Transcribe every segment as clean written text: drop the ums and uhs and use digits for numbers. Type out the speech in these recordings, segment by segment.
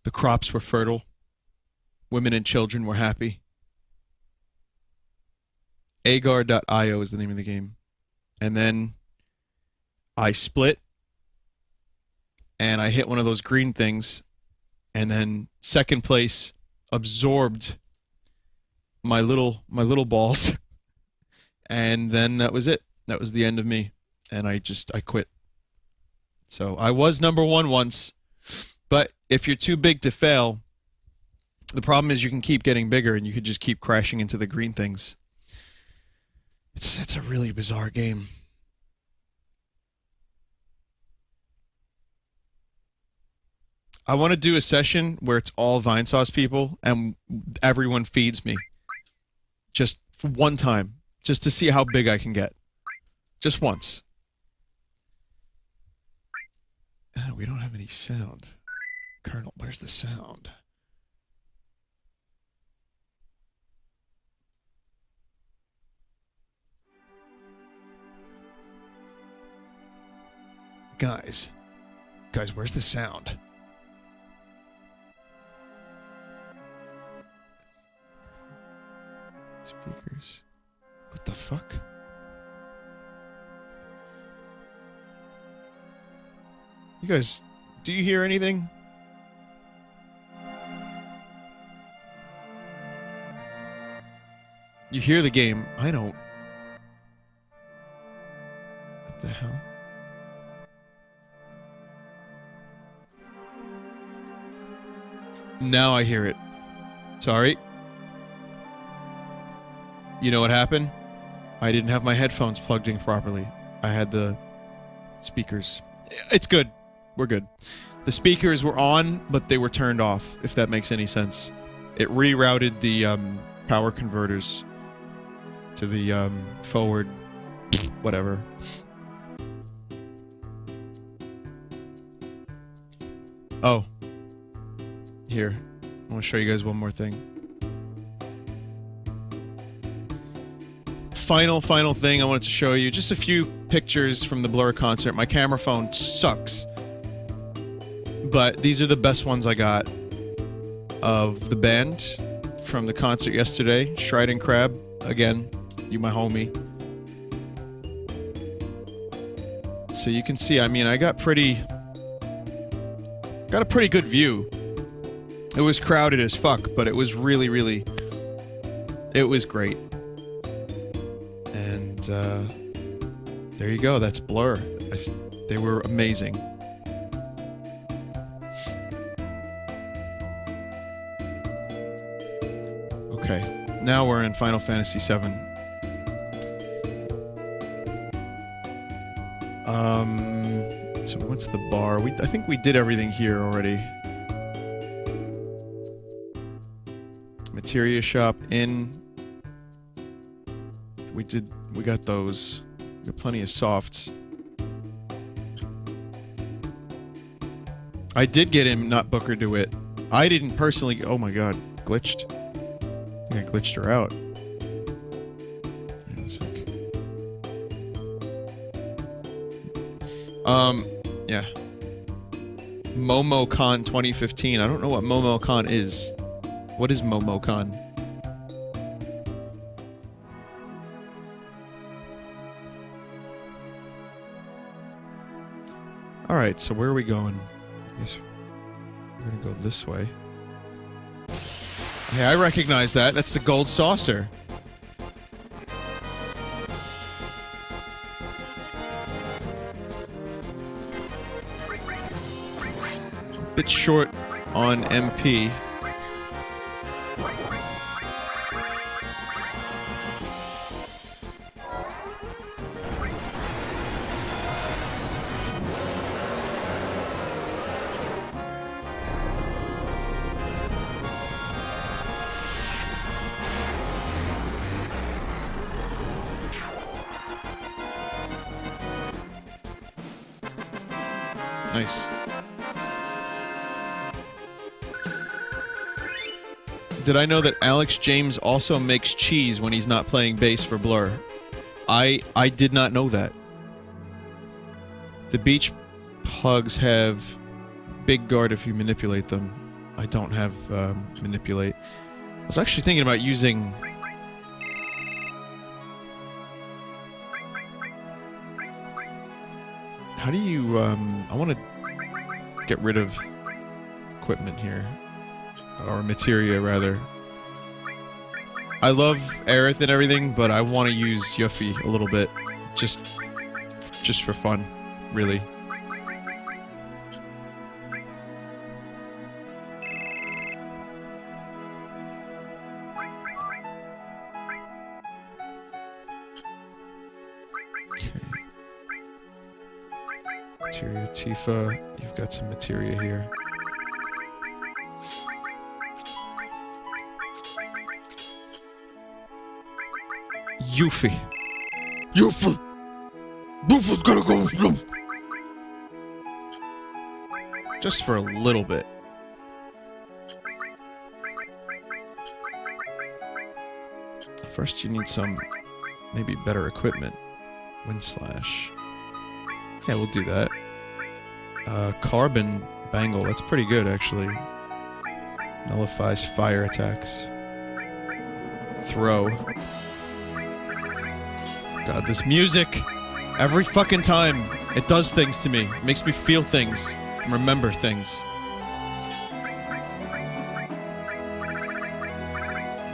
The crops were fertile. Women and children were happy. Agar.io is the name of the game. And then I split and I hit one of those green things, and then second place absorbed my little balls. And then that was it. That was the end of me. And I quit. So I was number one once, but if you're too big to fail, the problem is you can keep getting bigger and you could just keep crashing into the green things. It's a really bizarre game. I want to do a session where it's all Vinesauce people and everyone feeds me. Just for one time. Just to see how big I can get. Just once. We don't have any sound. Colonel, where's the sound? Guys, where's the sound? Speakers. What the fuck? You guys, do you hear anything? You hear the game. I don't. What the hell? Now I hear it. Sorry. You know what happened? I didn't have my headphones plugged in properly. I had the speakers. It's good. We're good. The speakers were on, but they were turned off, if that makes any sense. It rerouted the power converters to the forward whatever. Oh. Here. I want to show you guys one more thing. Final thing I wanted to show you. Just a few pictures from the Blur concert. My camera phone sucks. But these are the best ones I got of the band from the concert yesterday. Stride and Crab. Again, you my homie. So you can see, I mean, I got a pretty good view. It was crowded as fuck, but it was really, it was great. And there you go. That's Blur. They were amazing. Okay, now we're in Final Fantasy VII. So what's the bar? I think we did everything here already. Materia shop in. We got those. We got plenty of softs. I did get him, not Booker DeWitt. I didn't personally. Oh my god, glitched. I think I glitched her out. Hang on a sec. Yeah. MomoCon 2015. I don't know what MomoCon is. What is MomoCon? Alright, so where are we going? I guess we're gonna go this way. Hey, I recognize that. That's the gold saucer. A bit short on MP. Nice. Did I know that Alex James also makes cheese when he's not playing bass for Blur? I did not know that. The beach plugs have big guard if you manipulate them. I don't have manipulate. I was actually thinking about using... How do you, I want to get rid of equipment here. Or materia, rather. I love Aerith and everything, but I want to use Yuffie a little bit. Just for fun, really. Materia, Tifa, you've got some materia here. Yuffie. Yuffie! Yuffie's gonna go... Just for a little bit. First you need some, maybe better equipment. Wind Slash. Yeah, we'll do that. Carbon Bangle, that's pretty good, actually. Nullifies fire attacks. Throw. God, this music! Every fucking time, it does things to me. It makes me feel things. And remember things.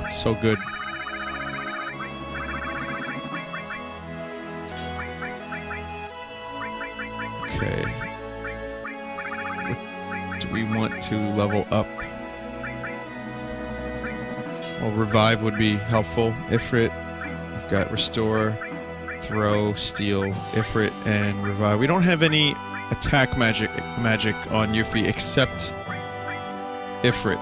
It's so good. Okay. What do we want to level up? Well, Revive would be helpful. Ifrit. I've got Restore, Throw, Steal, Ifrit, and Revive. We don't have any attack magic on Yuffie except Ifrit.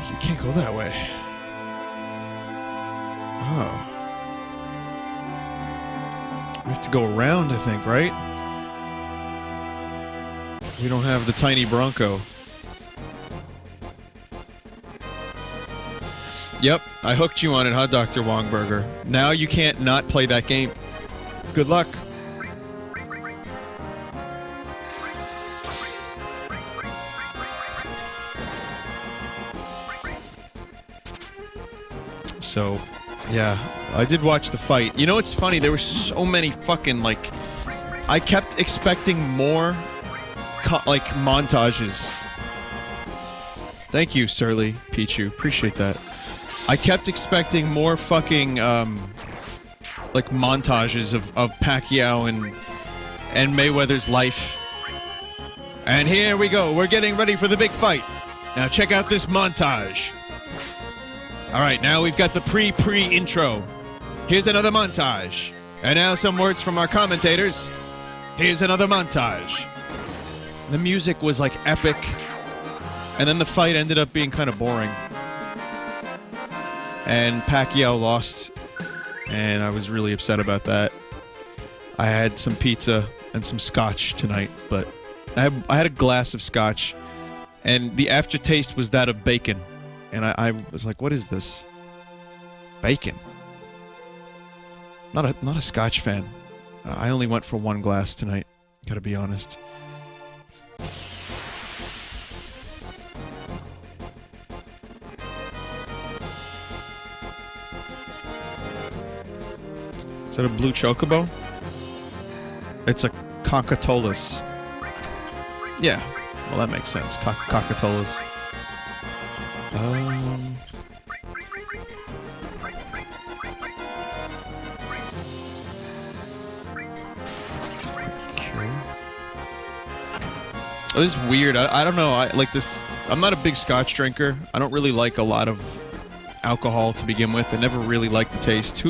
You can't go that way. Oh. We have to go around, I think, right? We don't have the tiny Bronco. Yep, I hooked you on it, huh, Dr. Wongburger? Now you can't not play that game. Good luck. So, yeah, I did watch the fight. You know, it's funny, there were so many fucking, like... I kept expecting more, like, montages. Thank you, Surly Pichu. Appreciate that. I kept expecting more fucking, like, montages of Pacquiao and Mayweather's life. And here we go. We're getting ready for the big fight. Now check out this montage. Alright, now we've got the pre-intro. Here's another montage. And now some words from our commentators. Here's another montage. The music was like epic. And then the fight ended up being kind of boring. And Pacquiao lost. And I was really upset about that. I had some pizza and some scotch tonight, but I had a glass of scotch. And the aftertaste was that of bacon. And I was like, what is this? Bacon. Not a scotch fan. I only went for one glass tonight. Gotta be honest. Is that a blue chocobo? It's a Cockatolus. Yeah, well that makes sense. Cockatolus. Oh, this is weird. I don't know. I like this. I'm not a big scotch drinker. I don't really like a lot of alcohol to begin with. I never really liked the taste.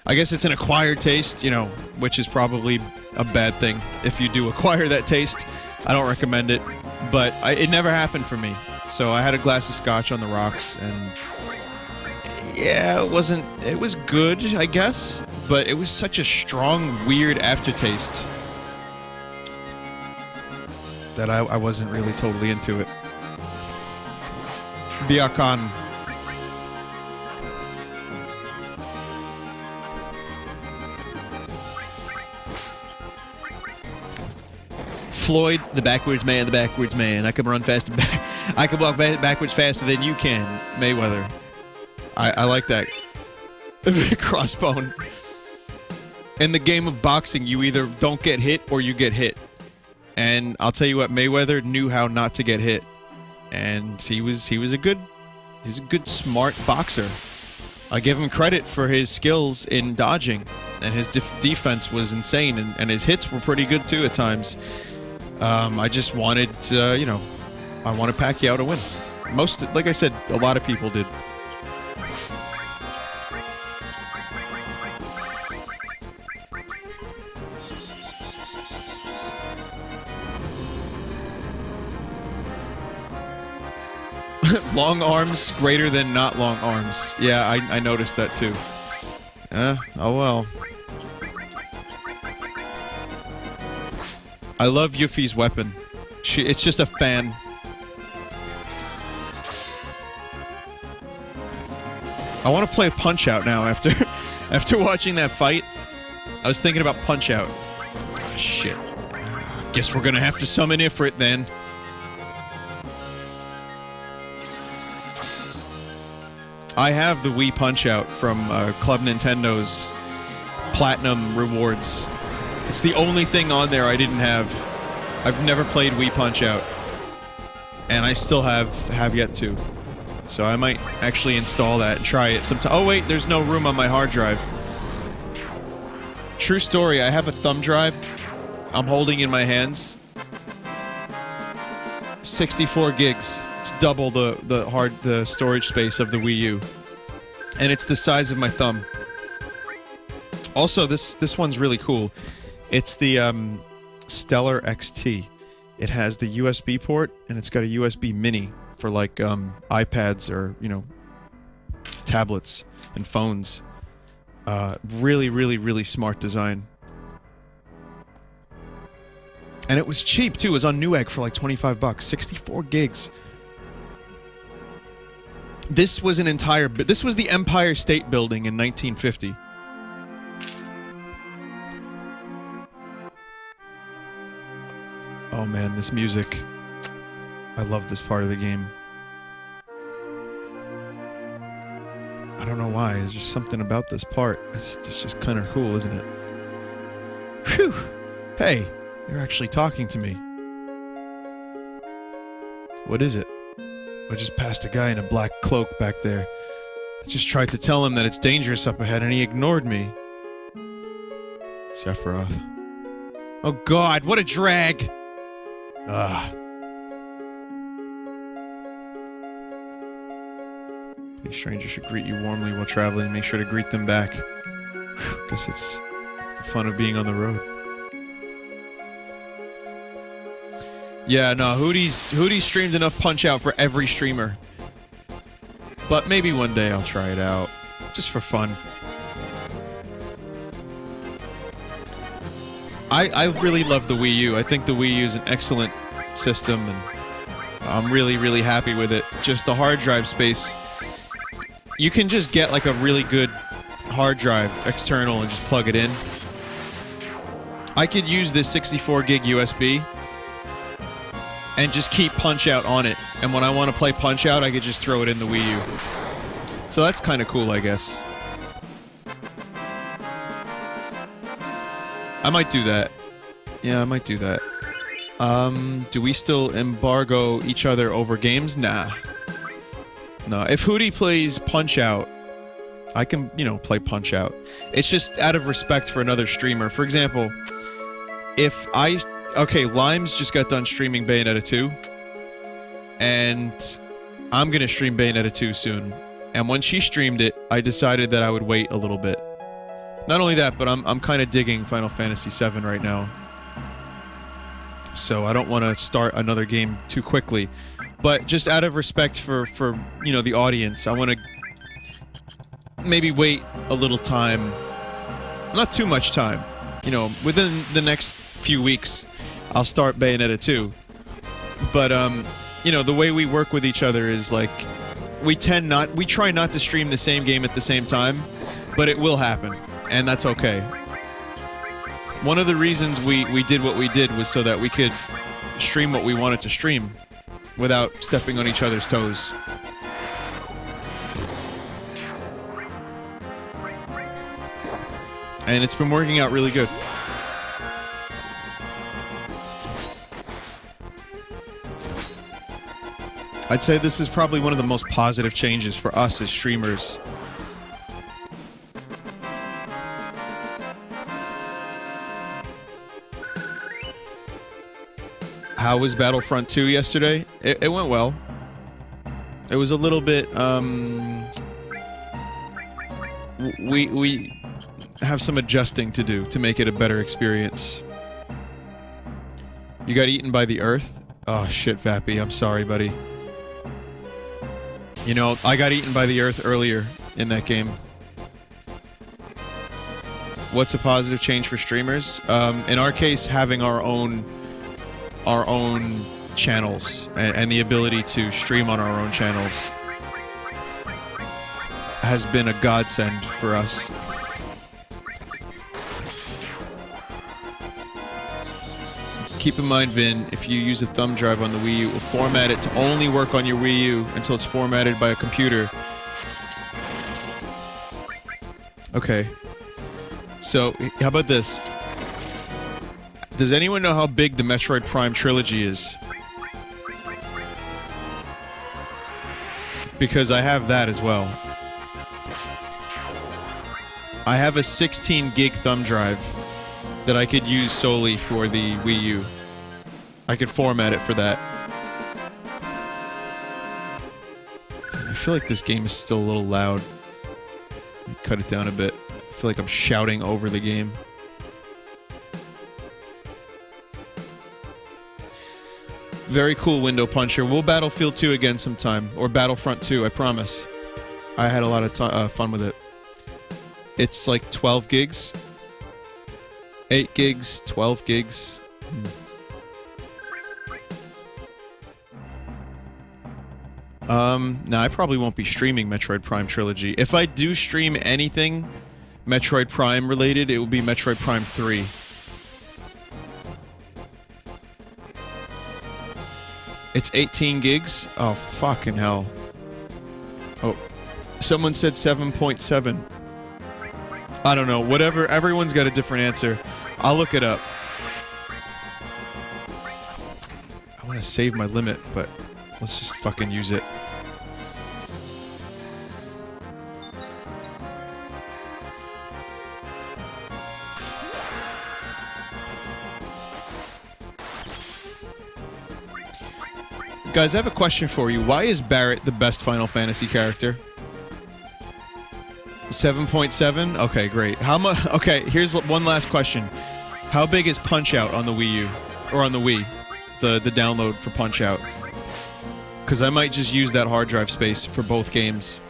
I guess it's an acquired taste, you know, which is probably a bad thing. If you do acquire that taste, I don't recommend it. But it never happened for me. So I had a glass of scotch on the rocks, and yeah, it was good, I guess, but it was such a strong, weird aftertaste that I wasn't really totally into it. Biakan Floyd, the backwards man, the backwards man. I can run faster. I can walk backwards faster than you can, Mayweather. I like that. Crossbone. In the game of boxing, you either don't get hit or you get hit. And I'll tell you what, Mayweather knew how not to get hit. And he was a good smart boxer. I give him credit for his skills in dodging, and his defense was insane, and his hits were pretty good too at times. I just wanted, I wanted Pacquiao to win. Like I said, a lot of people did. Long arms greater than not long arms. Yeah, I noticed that too. Oh well. I love Yuffie's weapon. It's just a fan. I want to play Punch-Out now after after watching that fight. I was thinking about Punch-Out. Oh, shit. Guess we're gonna have to summon Ifrit then. I have the Wii Punch-Out from Club Nintendo's Platinum Rewards. It's the only thing on there I didn't have. I've never played Wii Punch-Out. And I still have yet to. So I might actually install that and try it sometime. Oh wait, there's no room on my hard drive. True story, I have a thumb drive I'm holding in my hands. 64 gigs. It's double the storage space of the Wii U. And it's the size of my thumb. Also, this one's really cool. It's the Stellar XT. It has the USB port, and it's got a USB mini for like iPads or, tablets and phones. Really, really, really smart design. And it was cheap too. It was on Newegg for like 25 bucks. 64 gigs. This was this was the Empire State Building in 1950. Oh man, this music. I love this part of the game. I don't know why, there's just something about this part. It's just kind of cool, isn't it? Phew! Hey, you're actually talking to me. What is it? I just passed a guy in a black cloak back there. I just tried to tell him that it's dangerous up ahead and he ignored me. Sephiroth. Oh god, what a drag! Ugh. A stranger should greet you warmly while traveling. Make sure to greet them back. Whew, guess it's the fun of being on the road. Yeah, no, Hootie streamed enough Punch-Out for every streamer. But maybe one day I'll try it out. Just for fun. I really love the Wii U. I think the Wii U is an excellent system, and I'm really, really happy with it. Just the hard drive space. You can just get like a really good hard drive external and just plug it in. I could use this 64 gig USB and just keep Punch-Out on it. And when I want to play Punch-Out, I could just throw it in the Wii U. So that's kind of cool, I guess. I might do that. Yeah, I might do that. Do we still embargo each other over games? Nah. No, if Hootie plays Punch-Out, I can, play Punch-Out. It's just out of respect for another streamer. For example, if I... Okay, Limes just got done streaming Bayonetta 2. And I'm gonna stream Bayonetta 2 soon. And when she streamed it, I decided that I would wait a little bit. Not only that, but I'm kind of digging Final Fantasy VII right now. So I don't want to start another game too quickly. But just out of respect for the audience, I want to maybe wait a little time. Not too much time. Within the next few weeks, I'll start Bayonetta 2. But, the way we work with each other is like, we try not to stream the same game at the same time, but it will happen. And that's okay. One of the reasons we did what we did was so that we could stream what we wanted to stream without stepping on each other's toes. And it's been working out really good. I'd say this is probably one of the most positive changes for us as streamers. How was Battlefront 2 yesterday? It went well. It was a little bit, we have some adjusting to do to make it a better experience. You got eaten by the Earth? Oh shit, Vappy, I'm sorry, buddy. You know, I got eaten by the Earth earlier in that game. What's a positive change for streamers? In our case, having our own channels and the ability to stream on our own channels has been a godsend for us. Keep in mind, Vin, if you use a thumb drive on the Wii U, it will format it to only work on your Wii U until it's formatted by a computer. Okay. So, how about this? Does anyone know how big the Metroid Prime trilogy is? Because I have that as well. I have a 16 gig thumb drive that I could use solely for the Wii U. I could format it for that. I feel like this game is still a little loud. Cut it down a bit. I feel like I'm shouting over the game. Very cool window puncher. We'll Battlefield 2 again sometime. Or Battlefront 2, I promise. I had a lot of fun with it. It's like 12 gigs. 8 gigs, 12 gigs. No, I probably won't be streaming Metroid Prime Trilogy. If I do stream anything Metroid Prime related, it will be Metroid Prime 3. It's 18 gigs? Oh, fucking hell. Oh, someone said 7.7. I don't know. Whatever. Everyone's got a different answer. I'll look it up. I want to save my limit, but let's just fucking use it. Guys, I have a question for you. Why is Barrett the best Final Fantasy character? 7.7? Okay, great. How much? Okay, here's one last question. How big is Punch-Out on the Wii U? Or on the Wii? The download for Punch-Out. Because I might just use that hard drive space for both games.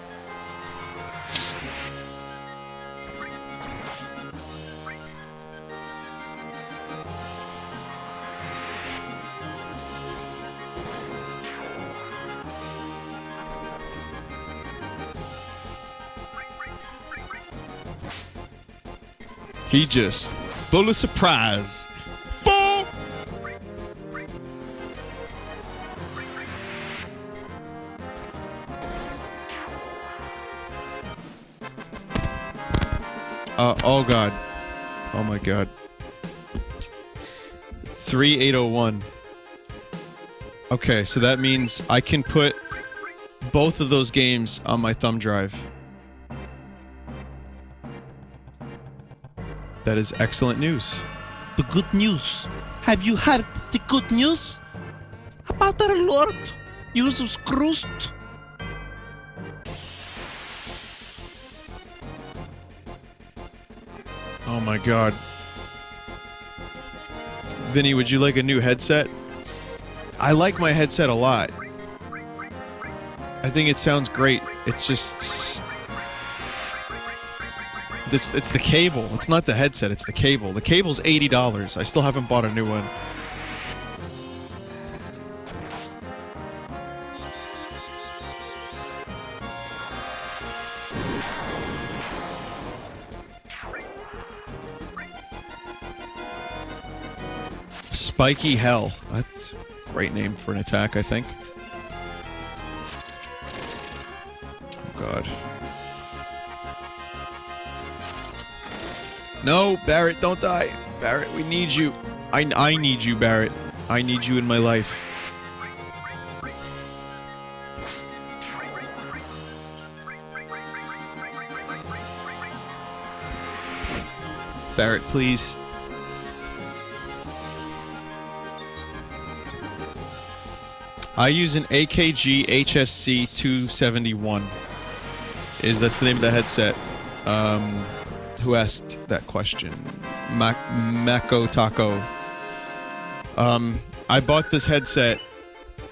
He just full of surprise. Full. Oh god. Oh my god. 3801. Okay, so that means I can put both of those games on my thumb drive. That is excellent news. The good news. Have you heard the good news? About our Lord Jesus Christ? Oh my god. Vinny, would you like a new headset? I like my headset a lot. I think it sounds great. It's just... It's the cable. It's not the headset, it's the cable. The cable's $80. I still haven't bought a new one. Spiky Hell. That's a great name for an attack, I think. Oh, God. No, Barrett, don't die. Barrett, we need you. I need you, Barrett. I need you in my life. Barrett, please. I use an AKG HSC 271. That's the name of the headset. Who asked that question? Mako Taco. I bought this headset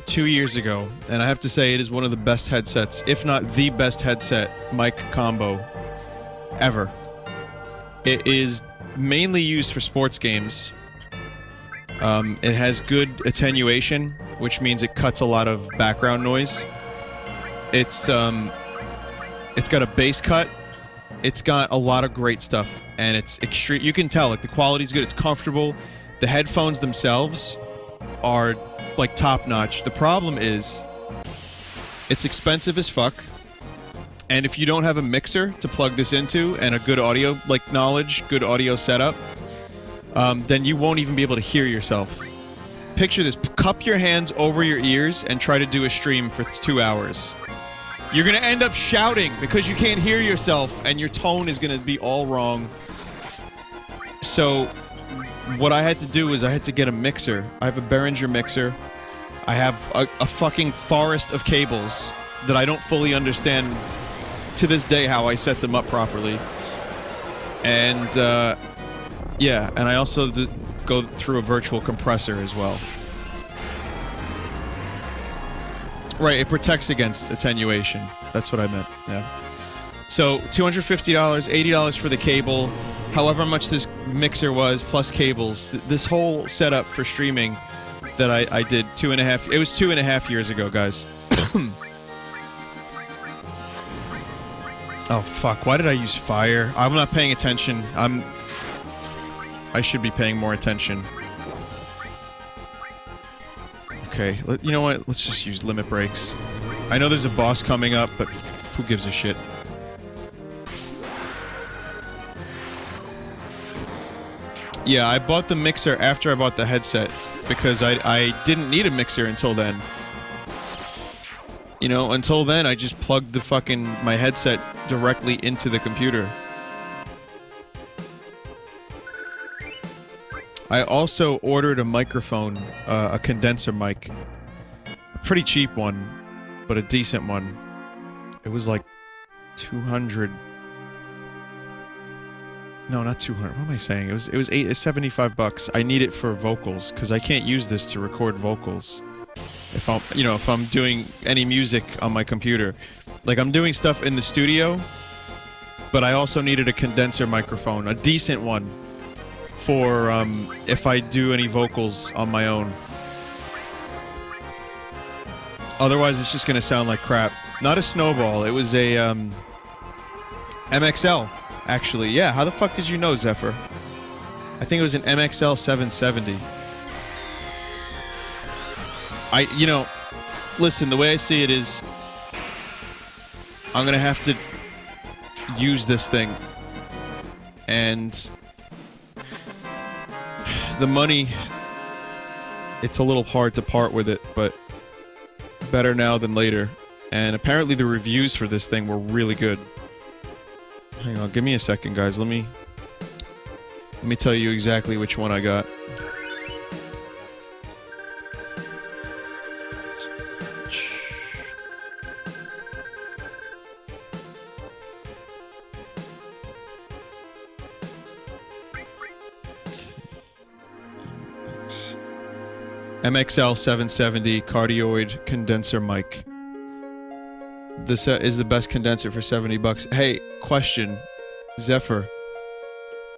2 years ago, and I have to say it is one of the best headsets, if not the best headset mic combo ever. It is mainly used for sports games. It has good attenuation, which means it cuts a lot of background noise. It's got a bass cut. It's got a lot of great stuff, and it's extreme. You can tell, like, the quality's good. It's comfortable. The headphones themselves are, like, top-notch. The problem is, it's expensive as fuck, and if you don't have a mixer to plug this into and a good audio, like, knowledge, good audio setup, then you won't even be able to hear yourself. Picture this. Cup your hands over your ears and try to do a stream for 2 hours. You're going to end up shouting because you can't hear yourself, and your tone is going to be all wrong. So what I had to do is I had to get a mixer. I have a Behringer mixer. I have a fucking forest of cables that I don't fully understand to this day how I set them up properly. And, yeah, and I also go through a virtual compressor as well. Right, it protects against attenuation. That's what I meant, yeah. So, $250, $80 for the cable, however much this mixer was, plus cables. This whole setup for streaming that I did it was 2.5 years ago, guys. Oh, fuck, why did I use fire? I'm not paying attention. I should be paying more attention. Okay, you know what? Let's just use limit breaks. I know there's a boss coming up, but who gives a shit? Yeah, I bought the mixer after I bought the headset, because I didn't need a mixer until then. You know, until then, I just plugged my headset directly into the computer. I also ordered a microphone, a condenser mic. A pretty cheap one, but a decent one. It was like 200... No, not 200. What am I saying? It was 75 bucks. I need it for vocals, because I can't use this to record vocals. If I'm doing any music on my computer. Like, I'm doing stuff in the studio, but I also needed a condenser microphone, a decent one, for if I do any vocals on my own. Otherwise, it's just gonna sound like crap. Not a Snowball. It was a MXL, actually. Yeah, how the fuck did you know, Zephyr? I think it was an MXL 770. Listen, the way I see it is, I'm gonna have to use this thing, and the money, it's a little hard to part with it, but better now than later. And apparently the reviews for this thing were really good. Hang on, give me a second, guys. Let me tell you exactly which one I got. MXL 770 cardioid condenser mic. This is the best condenser for 70 bucks. Hey, question. Zephyr,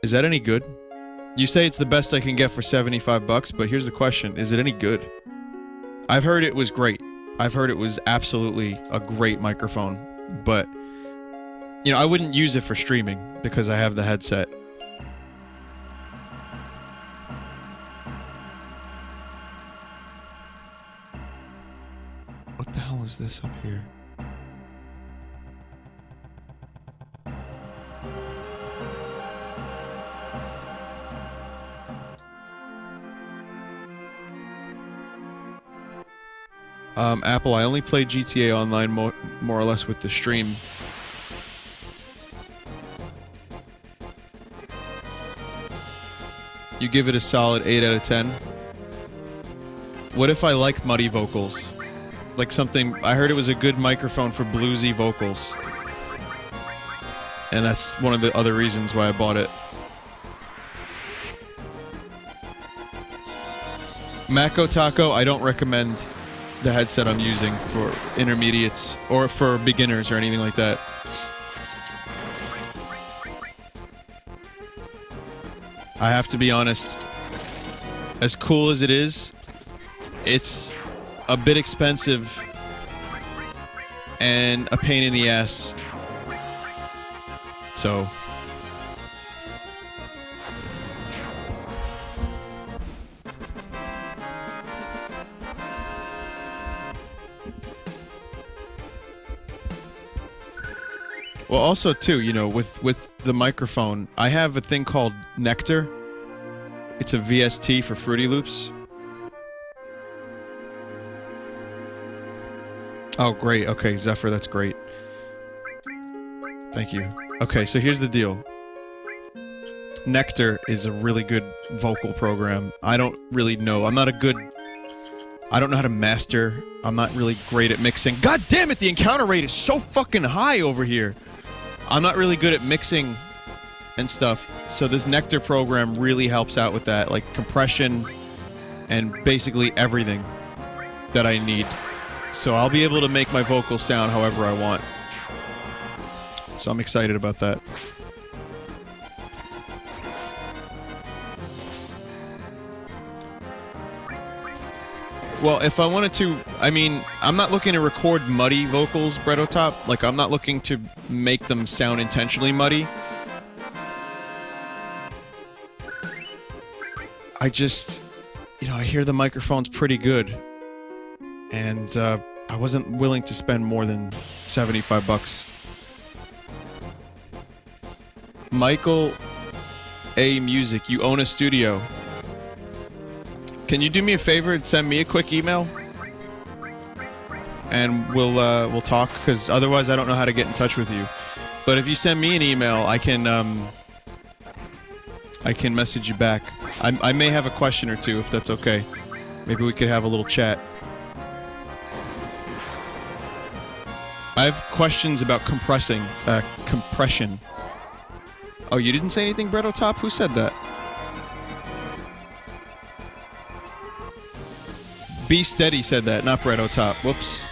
is that any good? You say it's the best I can get for 75 bucks, but here's the question. Is it any good? I've heard it was great. I've heard it was absolutely a great microphone, but I wouldn't use it for streaming because I have the headset. is this up here? Apple, I only play GTA Online more or less with the stream. You give it a solid 8 out of 10. What if I like muddy vocals? Like something... I heard it was a good microphone for bluesy vocals. And that's one of the other reasons why I bought it. Mako Taco, I don't recommend the headset I'm using for intermediates or for beginners or anything like that. I have to be honest, as cool as it is, it's a bit expensive and a pain in the ass. So... Well, also, too, you know, with the microphone, I have a thing called Nectar. It's a VST for Fruity Loops. Oh, great. Okay, Zephyr, that's great. Thank you. Okay, so here's the deal. Nectar is a really good vocal program. I don't really know. I don't know how to master. I'm not really great at mixing. God damn it, the encounter rate is so fucking high over here. I'm not really good at mixing and stuff, so this Nectar program really helps out with that, like compression and basically everything that I need. So I'll be able to make my vocals sound however I want. So I'm excited about that. Well, if I wanted to, I mean, I'm not looking to record muddy vocals, Brettotop. Like, I'm not looking to make them sound intentionally muddy. I just, you know, I hear the microphone's pretty good. And, I wasn't willing to spend more than $75. Michael A. Music, you own a studio. Can you do me a favor and send me a quick email? And we'll talk, because otherwise I don't know how to get in touch with you. But if you send me an email, I can message you back. I may have a question or two, if that's okay. Maybe we could have a little chat. I have questions about compression. Oh, you didn't say anything, Brettotop? Who said that? Be Steady said that, not Brettotop. Whoops.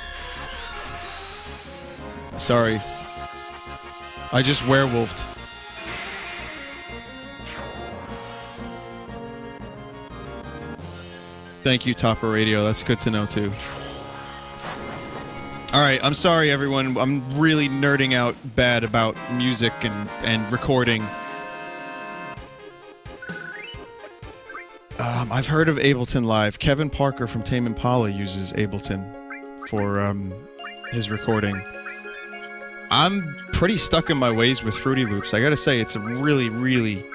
Sorry. I just werewolfed. Thank you, Topper Radio. That's good to know, too. Alright, I'm sorry, everyone. I'm really nerding out bad about music and recording. I've heard of Ableton Live. Kevin Parker from Tame Impala uses Ableton for his recording. I'm pretty stuck in my ways with Fruity Loops. I gotta say, it's a really, really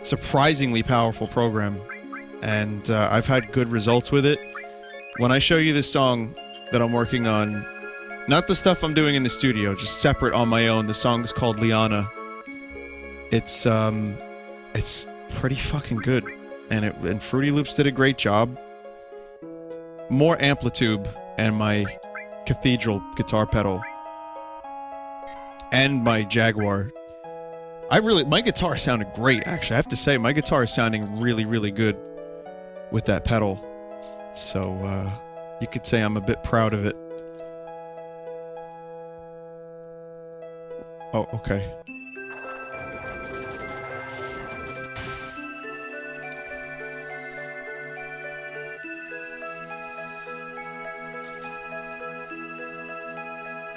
surprisingly powerful program. And I've had good results with it. When I show you this song that I'm working on, not the stuff I'm doing in the studio, just separate on my own, the song is called Liana. It's pretty fucking good. And Fruity Loops did a great job. More amplitude and my Cathedral guitar pedal. And my Jaguar. My guitar sounded great, actually. I have to say, my guitar is sounding really, really good with that pedal. So, you could say I'm a bit proud of it. Oh, okay.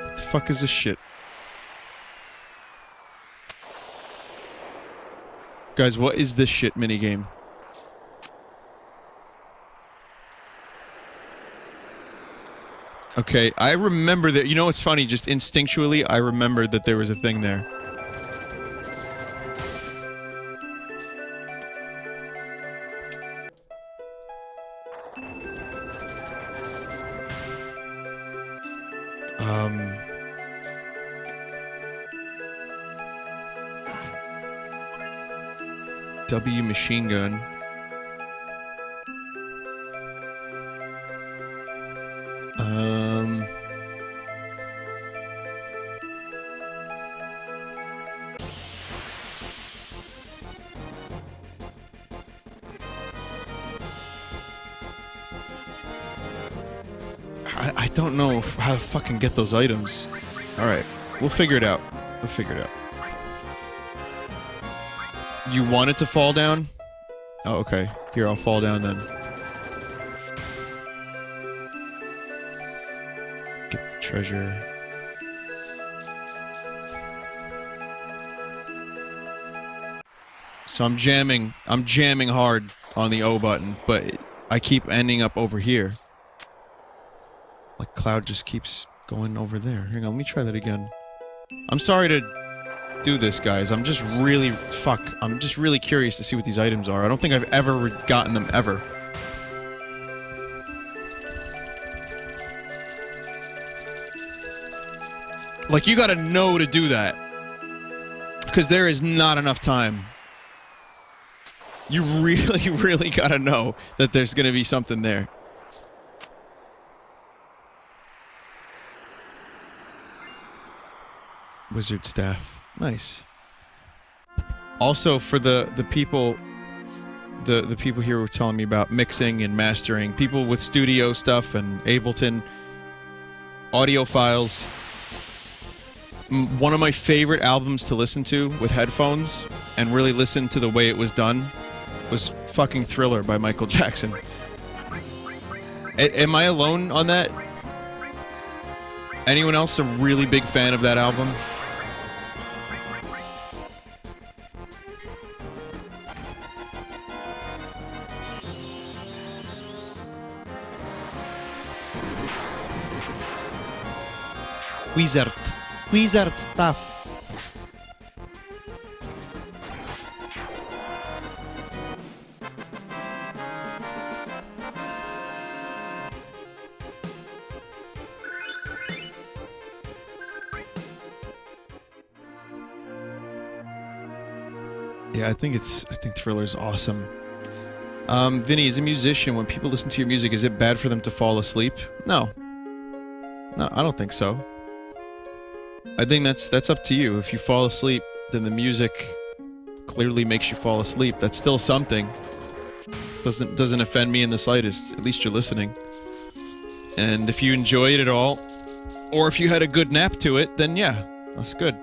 What the fuck is this shit? Guys, what is this shit minigame? Okay, I remember that. You know what's funny? Just instinctually, I remembered that there was a thing there. W machine gun. I don't know how to fucking get those items. Alright, we'll figure it out. We'll figure it out. You want it to fall down? Oh, okay. Here, I'll fall down then. Get the treasure. So I'm jamming hard on the O button, but I keep ending up over here. Like Cloud just keeps going over there. Hang on, let me try that again. I'm sorry to do this, guys. I'm just really curious to see what these items are. I don't think I've ever gotten them ever. Like, you gotta know to do that. Because there is not enough time. You really, really gotta know that there's gonna be something there. Wizard staff. Nice. Also, for the people... The people here were telling me about mixing and mastering. People with studio stuff and Ableton. Audiophiles. One of my favorite albums to listen to with headphones and really listen to the way it was done was fucking Thriller by Michael Jackson. Am I alone on that? Anyone else a really big fan of that album? Wizard stuff. Yeah, I think Thriller's awesome. Vinny, as a musician, when people listen to your music, is it bad for them to fall asleep? No. No, I don't think so. I think that's up to you. If you fall asleep, then the music clearly makes you fall asleep. That's still something. Doesn't offend me in the slightest. At least you're listening. And if you enjoy it at all, or if you had a good nap to it, then yeah, that's good.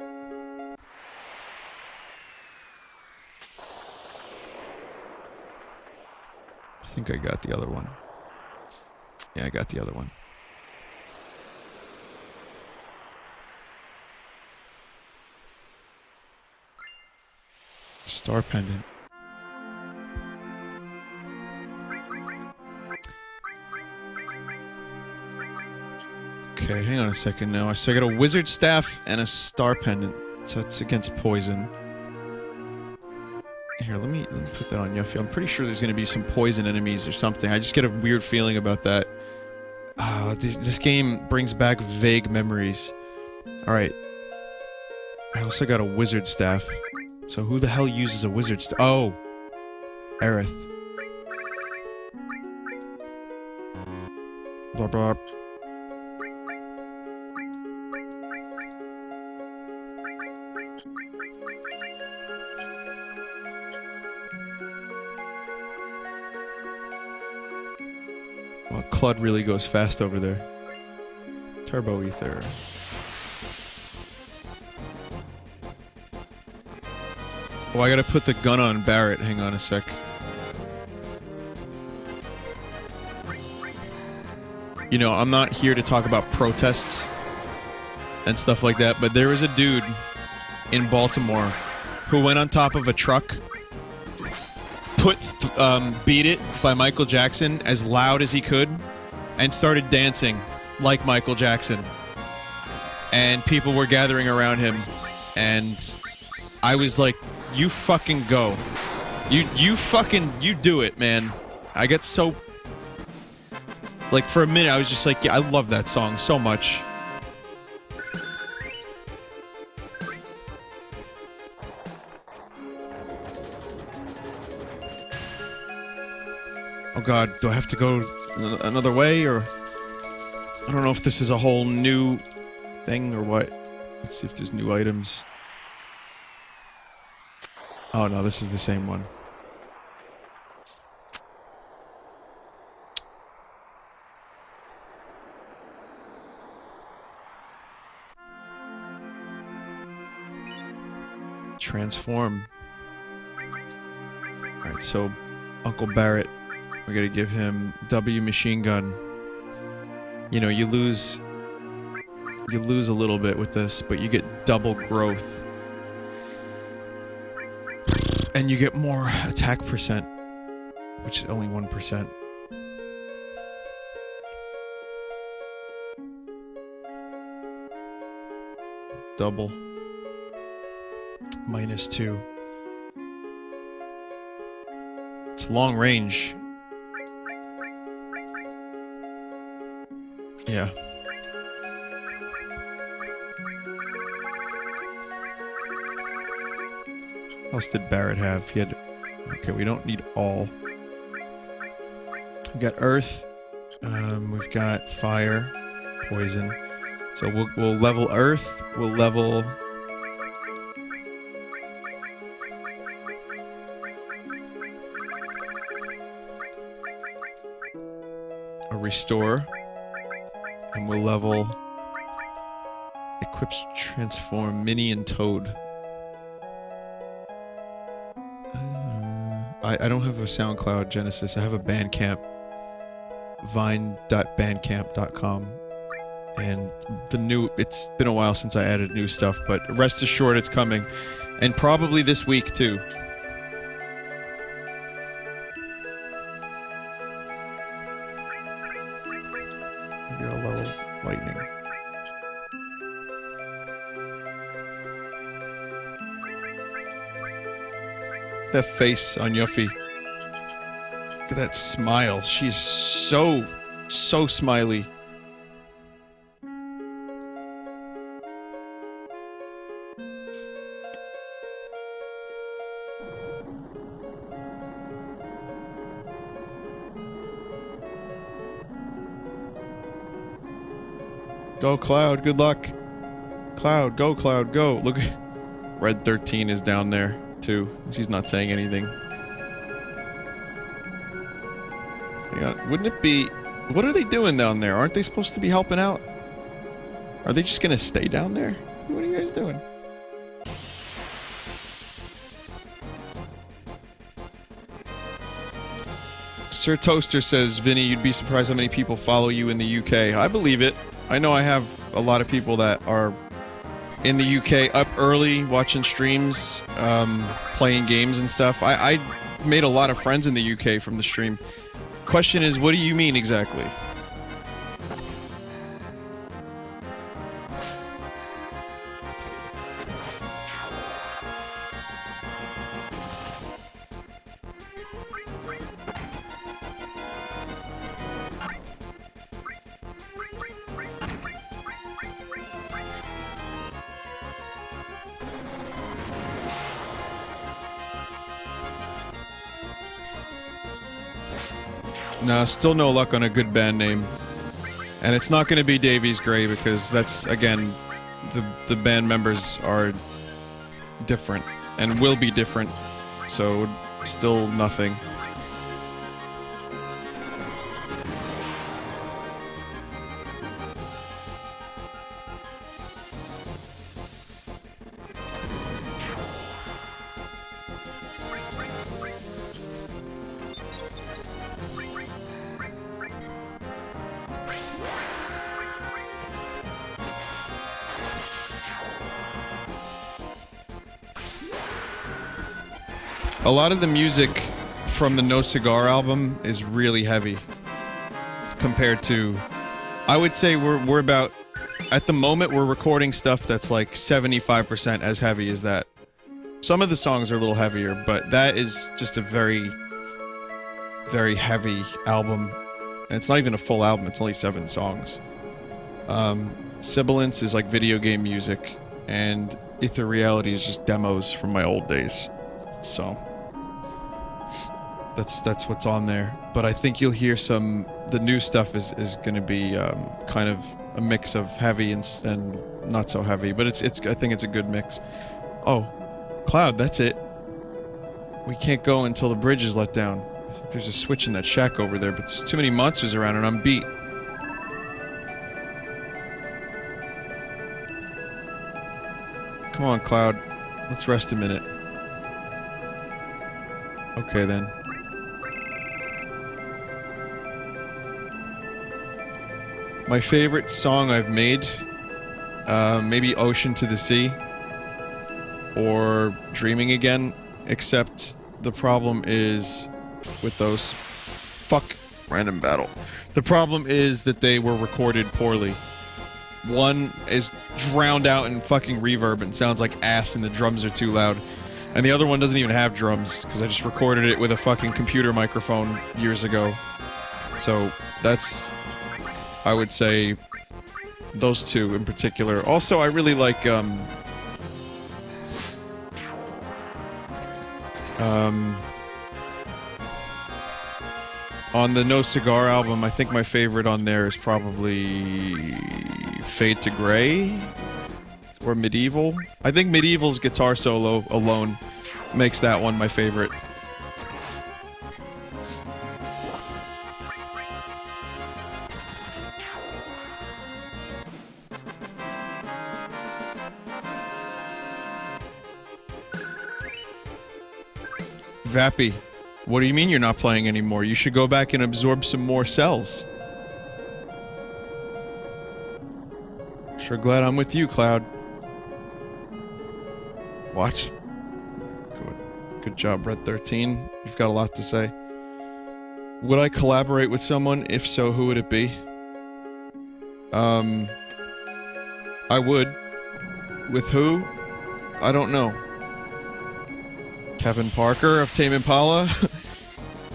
I think I got the other one. Yeah, I got the other one. Star pendant. Okay, hang on a second now. So I got a wizard staff and a star pendant. So it's against poison. Here, let me put that on Yuffie. I'm pretty sure there's going to be some poison enemies or something. I just get a weird feeling about that. This game brings back vague memories. Alright. I also got a wizard staff. So who the hell uses a wizard staff? Oh! Aerith. Blah blah. Well, Clud really goes fast over there. Turbo Ether. Oh, I gotta put the gun on Barret. Hang on a sec. You know, I'm not here to talk about protests and stuff like that, but there was a dude in Baltimore who went on top of a truck, put Beat It by Michael Jackson as loud as he could, and started dancing like Michael Jackson. And people were gathering around him. And I was like, you fucking go. You do it, man. I get so... Like, for a minute, I was just like, yeah, I love that song so much. Oh god, do I have to go another way, or... I don't know if this is a whole new thing or what. Let's see if there's new items. Oh no, this is the same one. Transform. Alright, so Uncle Barrett, we're gonna give him W machine gun. You know, you lose a little bit with this, but you get double growth. And you get more attack percent, which is only 1%. Double. -2. It's long range. Yeah. What else did Barrett have? He had... Okay, we don't need all. We got earth. We've got fire. Poison. So we'll level earth. We'll level... a restore. And we'll level... Equips transform Minnie and Toad. I don't have a SoundCloud Genesis. I have a Bandcamp. Vine.bandcamp.com. And the new... It's been a while since I added new stuff, but rest assured it's coming. And probably this week, too. Maybe I'll level lightning. That face on Yuffie. Look at that smile. She's so smiley. Go, Cloud. Good luck. Cloud, go, Cloud, go. Look, Red 13 is down there. Too. She's not saying anything. Yeah, wouldn't it be... What are they doing down there? Aren't they supposed to be helping out? Are they just gonna stay down there? What are you guys doing? Sir Toaster says, Vinny, you'd be surprised how many people follow you in the UK. I believe it. I know I have a lot of people that are in the UK up early watching streams, playing games and stuff. I made a lot of friends in the UK from the stream. Question is, what do you mean exactly? No, still no luck on a good band name. And it's not going to be Davies Gray because that's, again, the band members are different and will be different. So, still nothing. A lot of the music from the No Cigar album is really heavy compared to I would say we're about, at the moment we're recording stuff that's like 75% as heavy as that. Some of the songs are a little heavier, but that is just a very, very heavy album. And it's not even a full album, it's only 7 songs. Sibilance is like video game music, and Ether Reality is just demos from my old days. So that's what's on there. But I think you'll hear the new stuff is going to be kind of a mix of heavy and not so heavy, but I think it's a good mix. Oh, Cloud, that's it. We can't go until the bridge is let down. I think there's a switch in that shack over there, but there's too many monsters around and I'm beat. Come on, Cloud. Let's rest a minute. Okay, then. My favorite song I've made, maybe Ocean to the Sea, or Dreaming Again, except the problem is with those... Fuck. Random battle. The problem is that they were recorded poorly. One is drowned out in fucking reverb and sounds like ass and the drums are too loud. And the other one doesn't even have drums, because I just recorded it with a fucking computer microphone years ago. So, that's... I would say... those two in particular. Also, I really like, on the No Cigar album, I think my favorite on there is probably Fade to Grey or Medieval. I think Medieval's guitar solo alone makes that one my favorite. Vappy, what do you mean you're not playing anymore? You should go back and absorb some more cells. Sure glad I'm with you, Cloud. What? Good job, Red 13. You've got a lot to say. Would I collaborate with someone? If so, who would it be? I would. With who? I don't know. Kevin Parker of Tame Impala?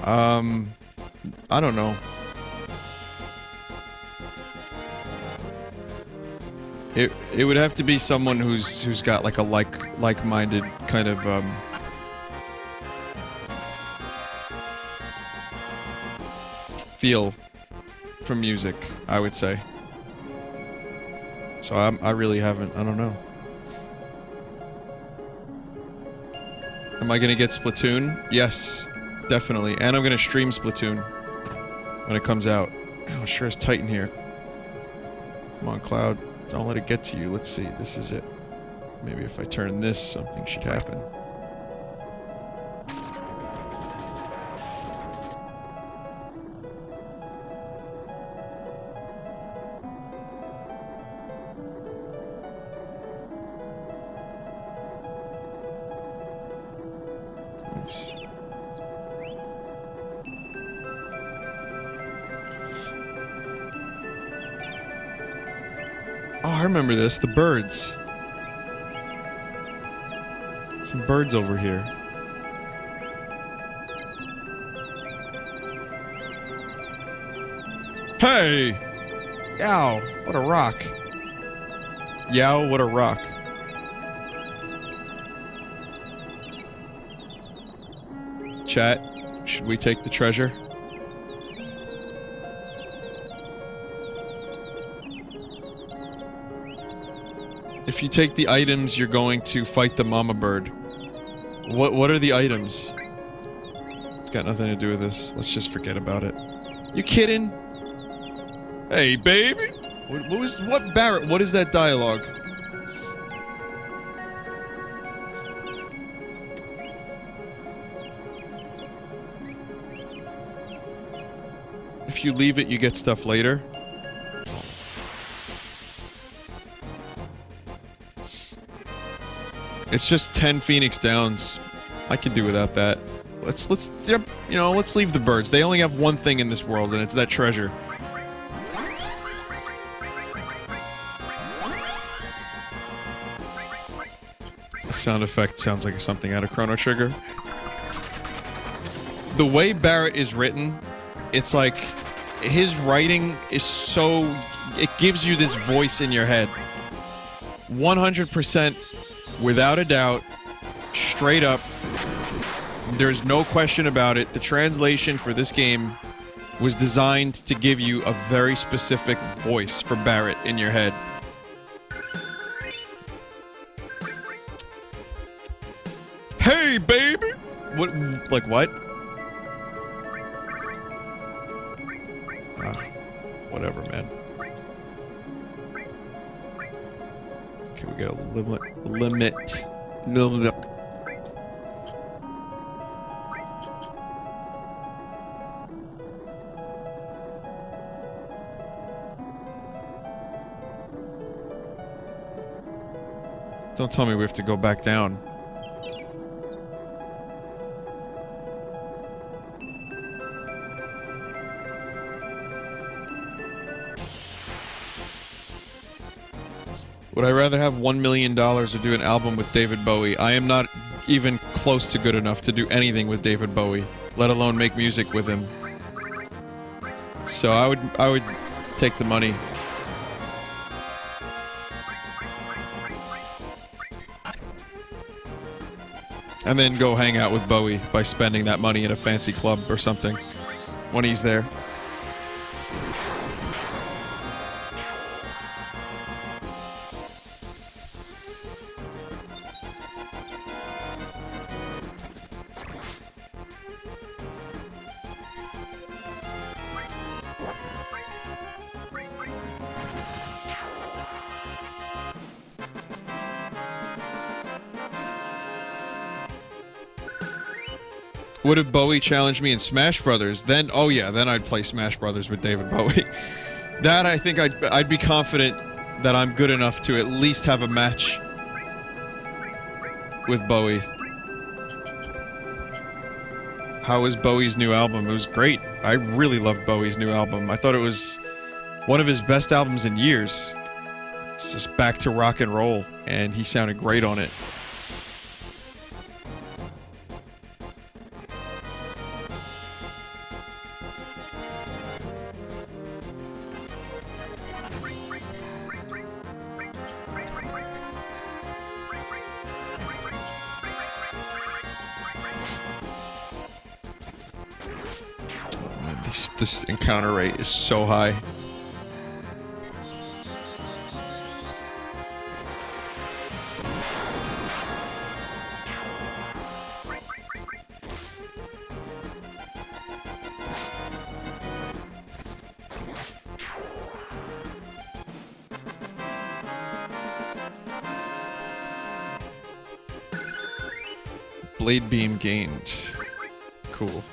I don't know. It would have to be someone who's got like a like-minded kind of feel for music, I would say. So I really haven't, I don't know. Am I gonna get Splatoon? Yes, definitely. And I'm gonna stream Splatoon when it comes out. Oh, it sure is tight in here. Come on, Cloud. Don't let it get to you. Let's see. This is it. Maybe if I turn this, something should happen. Nice. Oh, I remember this. The birds. Some birds over here. Hey! Yow, what a rock. Yow, what a rock. Chat, should we take the treasure? If you take the items, you're going to fight the mama bird. What are the items? It's got nothing to do with this. Let's just forget about it. You kidding? Hey, baby! What Barrett? What is that dialogue? If you leave it, you get stuff later. It's just 10 Phoenix Downs. I could do without that. Let's leave the birds. They only have one thing in this world, and it's that treasure. Sound effect sounds like something out of Chrono Trigger. The way Barrett is written, it's like his writing is so... It gives you this voice in your head. 100%, without a doubt, straight up. There's no question about it. The translation for this game was designed to give you a very specific voice for Barrett in your head. Hey, baby! What? Like what? Whatever, man. Okay, we got a limit. Don't tell me we have to go back down. Would I rather have $1 million or do an album with David Bowie? I am not even close to good enough to do anything with David Bowie, let alone make music with him. So I would take the money. And then go hang out with Bowie by spending that money in a fancy club or something when he's there. What if Bowie challenged me in Smash Brothers? Then, oh yeah, then I'd play Smash Brothers with David Bowie. That, I think I'd be confident that I'm good enough to at least have a match with Bowie. How was Bowie's new album? It was great. I really loved Bowie's new album. I thought it was one of his best albums in years. It's just back to rock and roll, and he sounded great on it. This encounter rate is so high. Blade beam gained. Cool.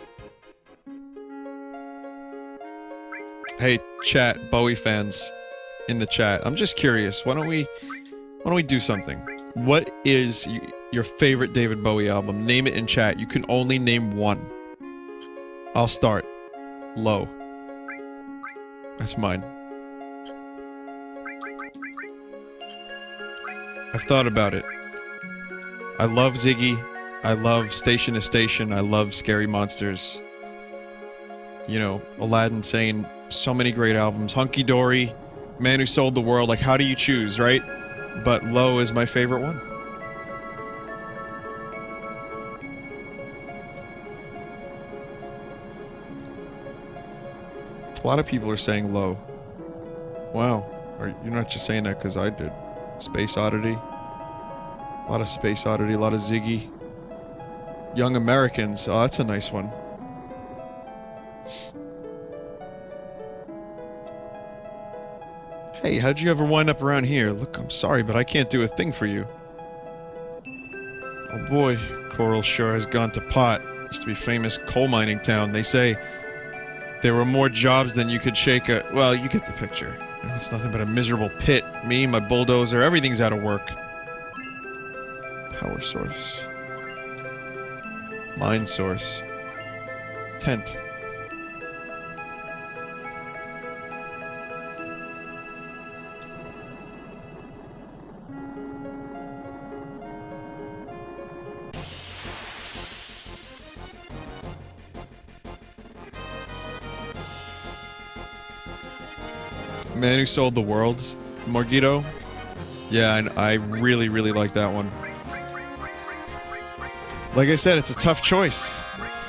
Hey, chat, Bowie fans in the chat. I'm just curious. Why don't we do something? What is your favorite David Bowie album? Name it in chat. You can only name one. I'll start. Low. That's mine. I've thought about it. I love Ziggy. I love Station to Station. I love Scary Monsters. You know, Aladdin Sane. So many great albums. Hunky Dory, Man Who Sold the World. Like, how do you choose, right? But Low is my favorite one. A lot of people are saying Low. Wow. You're not just saying that because I did. Space Oddity. A lot of Space Oddity. A lot of Ziggy. Young Americans. Oh, that's a nice one. Hey, how'd you ever wind up around here? Look, I'm sorry, but I can't do a thing for you. Oh boy, Coral sure has gone to pot. Used to be famous coal mining town. They say there were more jobs than you could shake a... Well, you get the picture. It's nothing but a miserable pit. Me, my bulldozer, everything's out of work. Power source. Mine source. Tent. Man Who Sold the World, Morgito. Yeah, I really, really like that one. Like I said, it's a tough choice.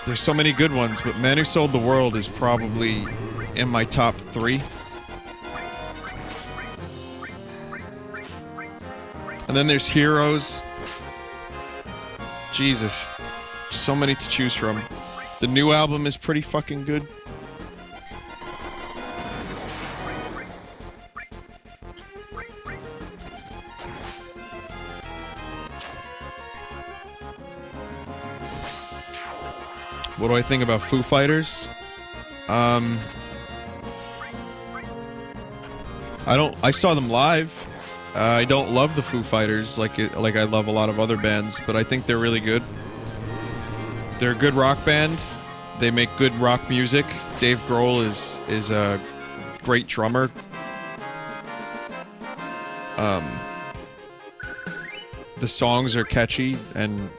There's so many good ones, but Man Who Sold the World is probably in my top 3. And then there's Heroes. Jesus. So many to choose from. The new album is pretty fucking good. What do I think about Foo Fighters? I saw them live. I don't love the Foo Fighters like I love a lot of other bands, but I think they're really good. They're a good rock band. They make good rock music. Dave Grohl is a great drummer. The songs are catchy and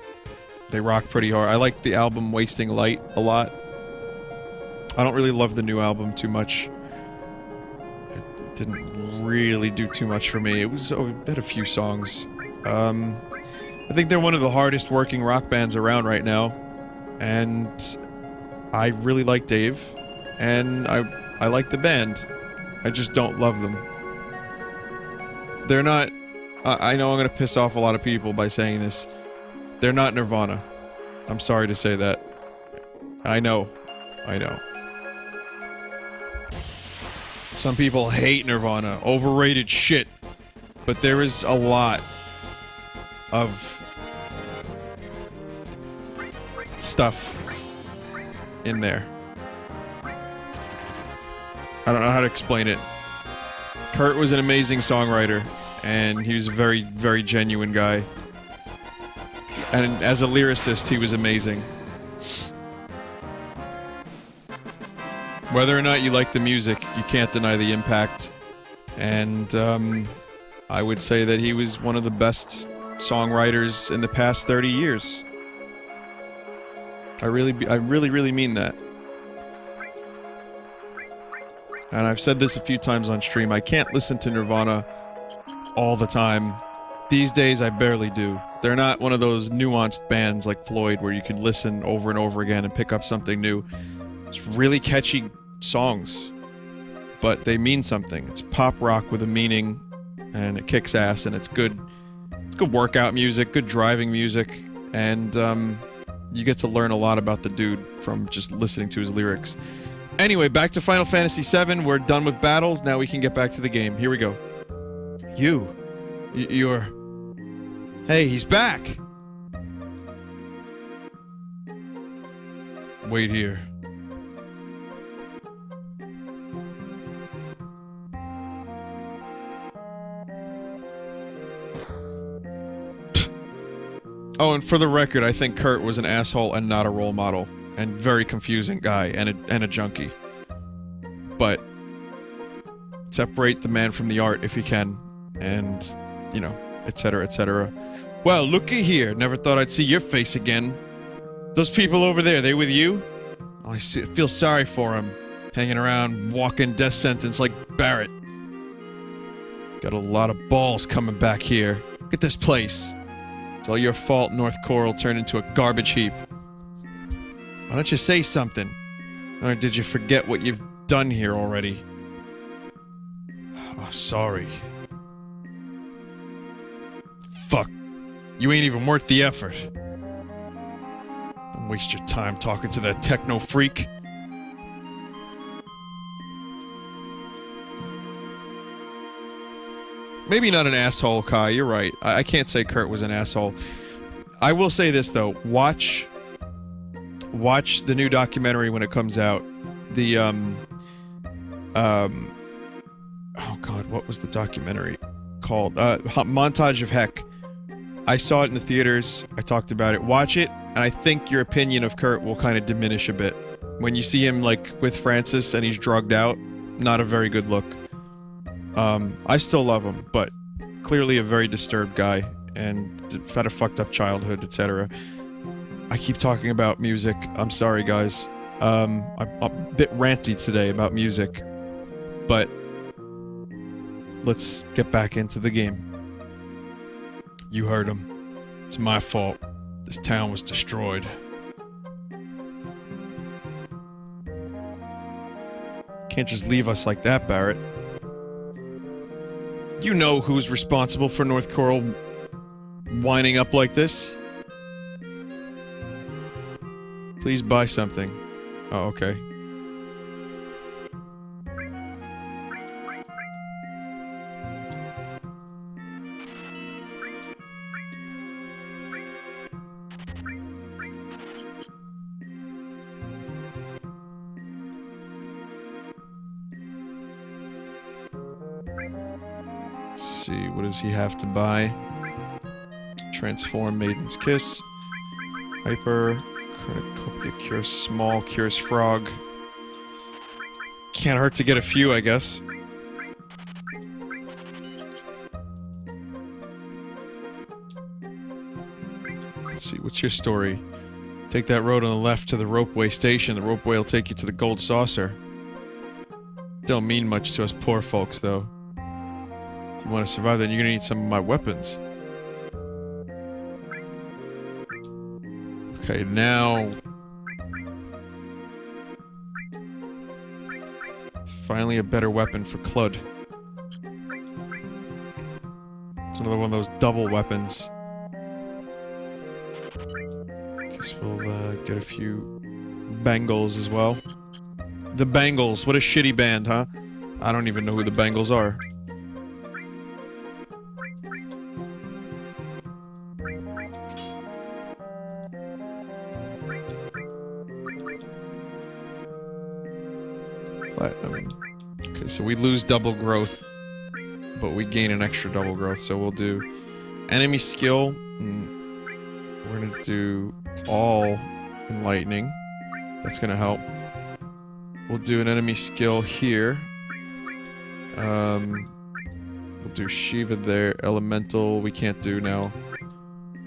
they rock pretty hard. I like the album Wasting Light a lot. I don't really love the new album too much. It didn't really do too much for me. It had a few songs. I think they're one of the hardest working rock bands around right now. And I really like Dave. And I like the band. I just don't love them. They're not... I know I'm going to piss off a lot of people by saying this. They're not Nirvana. I'm sorry to say that. I know. Some people hate Nirvana. Overrated shit. But there is a lot of stuff in there. I don't know how to explain it. Kurt was an amazing songwriter, and he was a very, very genuine guy. And as a lyricist, he was amazing. Whether or not you like the music, you can't deny the impact. And I would say that he was one of the best songwriters in the past 30 years. I really mean that. And I've said this a few times on stream, I can't listen to Nirvana all the time. These days, I barely do. They're not one of those nuanced bands like Floyd where you can listen over and over again and pick up something new. It's really catchy songs, but they mean something. It's pop rock with a meaning, and it kicks ass, and it's good. It's good workout music, good driving music, and you get to learn a lot about the dude from just listening to his lyrics. Anyway, back to Final Fantasy VII. We're done with battles. Now we can get back to the game. Here we go. You're... Hey, he's back! Wait here. Oh, and for the record, I think Kurt was an asshole and not a role model. And very confusing guy, and a junkie. But separate the man from the art if you can, and, you know, etc., etc. Well, looky here. Never thought I'd see your face again. Those people over there, they with you? Oh, I feel sorry for him. Hanging around, walking death sentence like Barrett. Got a lot of balls coming back here. Look at this place. It's all your fault North Coral turned into a garbage heap. Why don't you say something? Or did you forget what you've done here already? Oh, sorry. Fuck. You ain't even worth the effort. Don't waste your time talking to that techno freak. Maybe not an asshole, Kai, you're right. I can't say Kurt was an asshole. I will say this, though. Watch the new documentary when it comes out. The, oh god, what was the documentary called? Montage of Heck. I saw it in the theaters. I talked about it. Watch it, and I think your opinion of Kurt will kind of diminish a bit. When you see him, like, with Francis and he's drugged out, not a very good look. I still love him, but clearly a very disturbed guy, and had a fucked up childhood, etc. I keep talking about music. I'm sorry, guys. I'm a bit ranty today about music, but let's get back into the game. You heard him. It's my fault. This town was destroyed. Can't just leave us like that, Barrett. You know who's responsible for North Coral winding up like this? Please buy something. Oh, okay. Let's see, what does he have to buy? Transform Maiden's Kiss. Hyper. Cornucopia Cures Small. Cures Frog. Can't hurt to get a few, I guess. Let's see, what's your story? Take that road on the left to the ropeway station. The ropeway will take you to the Gold Saucer. Don't mean much to us poor folks, though. If you want to survive, then you're gonna need some of my weapons. Okay, now... finally a better weapon for Clud. It's another one of those double weapons. Guess we'll get a few Bengals as well. The Bengals, what a shitty band, huh? I don't even know who the Bengals are. Platinum. Okay, so we lose double growth, but we gain an extra double growth, so we'll do enemy skill. We're gonna do all enlightening. That's gonna help. We'll do an enemy skill here. We'll do Shiva there. Elemental, we can't do now.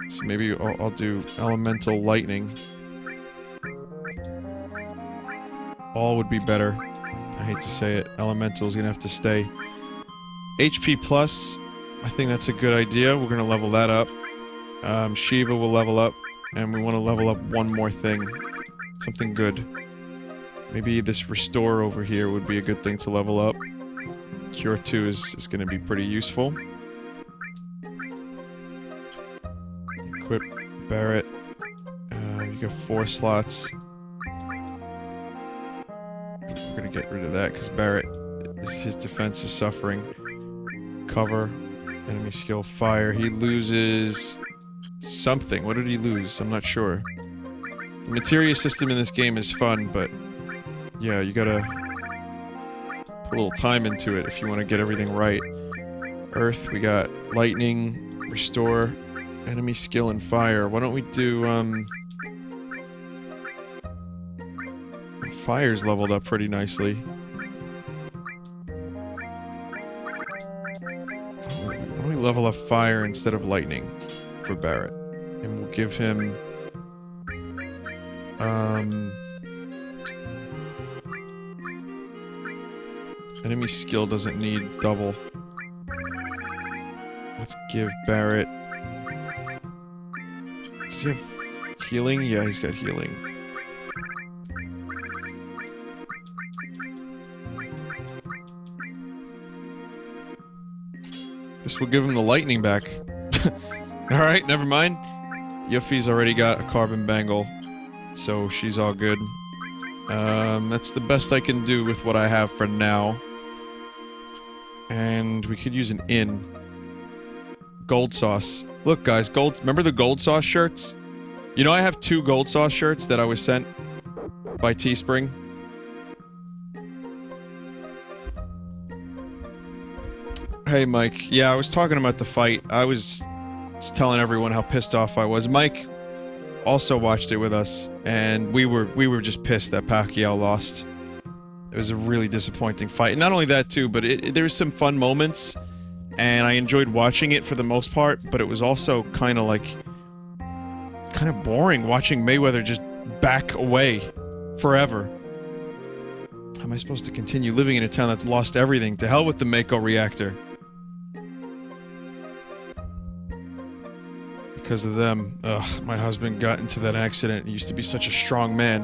So maybe I'll do Elemental Lightning. All would be better. I hate to say it. Elemental's gonna have to stay. HP plus, I think that's a good idea. We're gonna level that up. Shiva will level up. And we want to level up one more thing. Something good. Maybe this Restore over here would be a good thing to level up. Cure 2 is going to be pretty useful. Equip Barrett. You got 4 slots. We're going to get rid of that because Barrett, his defense is suffering. Cover. Enemy skill Fire. He loses something. What did he lose? I'm not sure. The materia system in this game is fun, but yeah, you gotta put a little time into it if you want to get everything right. Earth, we got lightning, restore, enemy skill, and fire. Why don't we do, fire's leveled up pretty nicely. Why don't we level up fire instead of lightning for Barrett? And we'll give him, enemy skill doesn't need double. Let's give Barrett... Does he have healing? Yeah, he's got healing. This will give him the lightning back. Alright, never mind. Yuffie's already got a carbon bangle, so she's all good. That's the best I can do with what I have for now. And we could use an inn. Gold sauce. Look, guys, remember the gold sauce shirts? You know, I have 2 gold sauce shirts that I was sent by Teespring. Hey, Mike. Yeah, I was talking about the fight. I was just telling everyone how pissed off I was. Mike also watched it with us, and we were just pissed that Pacquiao lost. It was a really disappointing fight. Not only that, too, but there was some fun moments, and I enjoyed watching it for the most part, but it was also kind of boring watching Mayweather just back away forever. How am I supposed to continue living in a town that's lost everything? To hell with the Mako reactor. Because of them. Ugh, my husband got into that accident. He used to be such a strong man.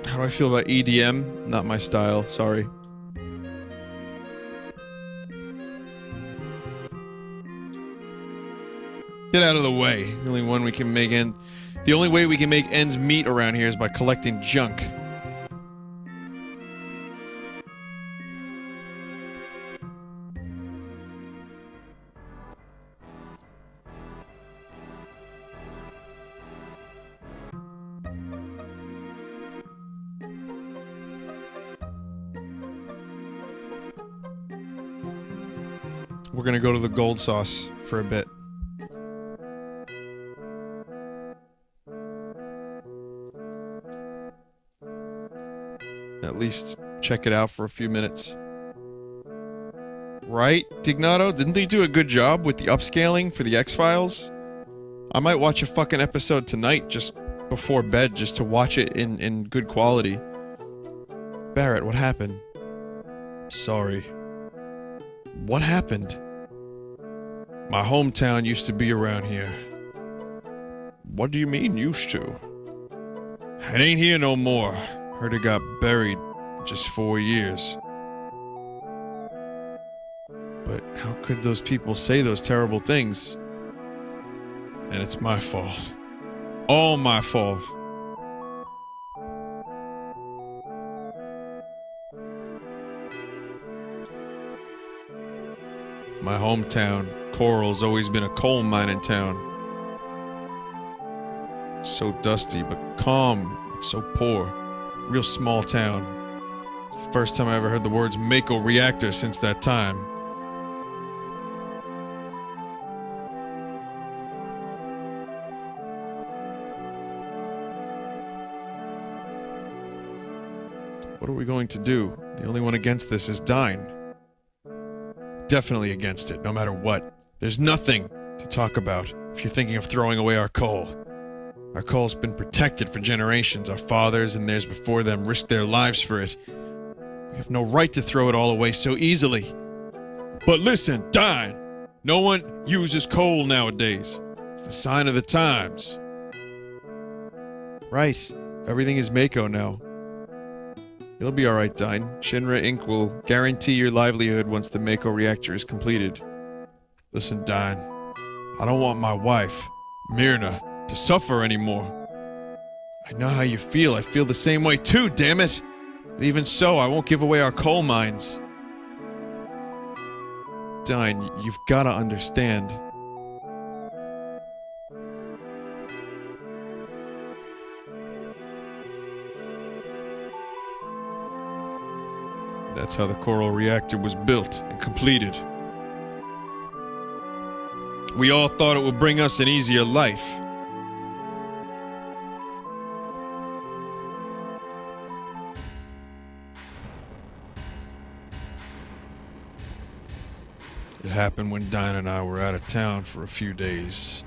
How do I feel about EDM? Not my style, sorry. Get out of the way. The only way we can make ends meet around here is by collecting junk. We're gonna go to the Gold Sauce for a bit. At least check it out for a few minutes. Right, Dignato? Didn't they do a good job with the upscaling for the X-Files? I might watch a fucking episode tonight just before bed just to watch it in good quality. Barrett, what happened? Sorry. What happened? My hometown used to be around here. What do you mean, used to? It ain't here no more. Heard it got buried just 4 years. But how could those people say those terrible things? And it's my fault. All my fault. My hometown, Coral's always been a coal mining town. It's so dusty, but calm and so poor. Real small town. It's the first time I ever heard the words Mako reactor since that time. What are we going to do? The only one against this is Dine. Definitely against it, no matter what. There's nothing to talk about if you're thinking of throwing away our coal. Our coal's been protected for generations. Our fathers and theirs before them risked their lives for it. We have no right to throw it all away so easily. But listen, Dine! No one uses coal nowadays. It's the sign of the times. Right. Everything is Mako now. It'll be alright, Dine. Shinra Inc. will guarantee your livelihood once the Mako reactor is completed. Listen, Dine. I don't want my wife, Myrna, to suffer anymore. I know how you feel. I feel the same way too, damn it! But even so, I won't give away our coal mines. Dine, you've gotta understand. That's how the coral reactor was built and completed. We all thought it would bring us an easier life. It happened when Dine and I were out of town for a few days.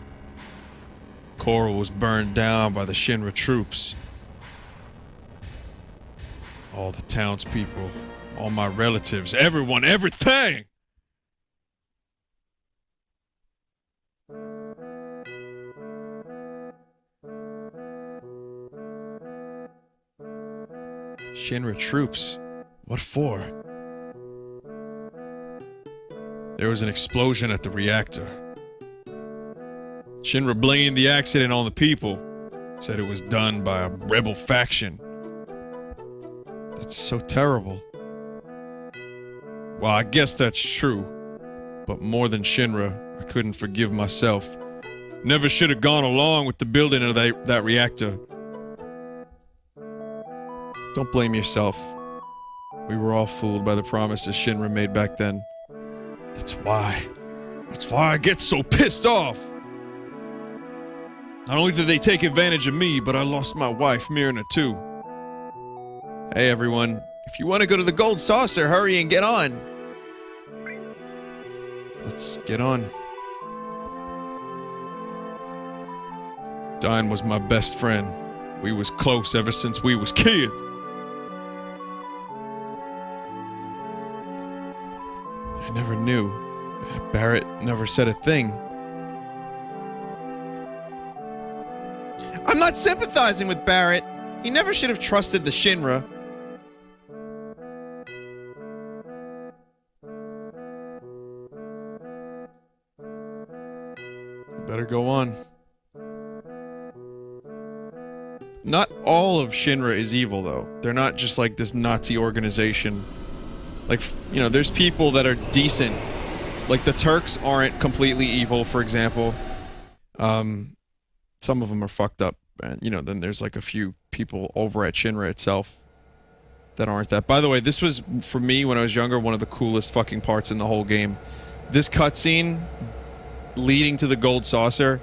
Coral was burned down by the Shinra troops. All the townspeople, all my relatives, everyone, everything! Shinra troops? What for? There was an explosion at the reactor. Shinra blamed the accident on the people. Said it was done by a rebel faction. That's so terrible. Well, I guess that's true. But more than Shinra, I couldn't forgive myself. Never should have gone along with the building of that reactor. Don't blame yourself. We were all fooled by the promises Shinra made back then. That's why I get so pissed off. Not only did they take advantage of me, but I lost my wife, Myrna, too. Hey, everyone. If you want to go to the Gold Saucer, hurry and get on. Let's get on. Dine was my best friend. We was close ever since we was kids. I never knew. Barrett never said a thing. I'm not sympathizing with Barrett. He never should have trusted the Shinra. Better go on. Not all of Shinra is evil, though. They're not just like this Nazi organization. Like, you know, there's people that are decent. Like, the Turks aren't completely evil, for example. Some of them are fucked up. And, you know, then there's like a few people over at Shinra itself that aren't that. By the way, this was, for me, when I was younger, one of the coolest fucking parts in the whole game. This cutscene leading to the gold saucer.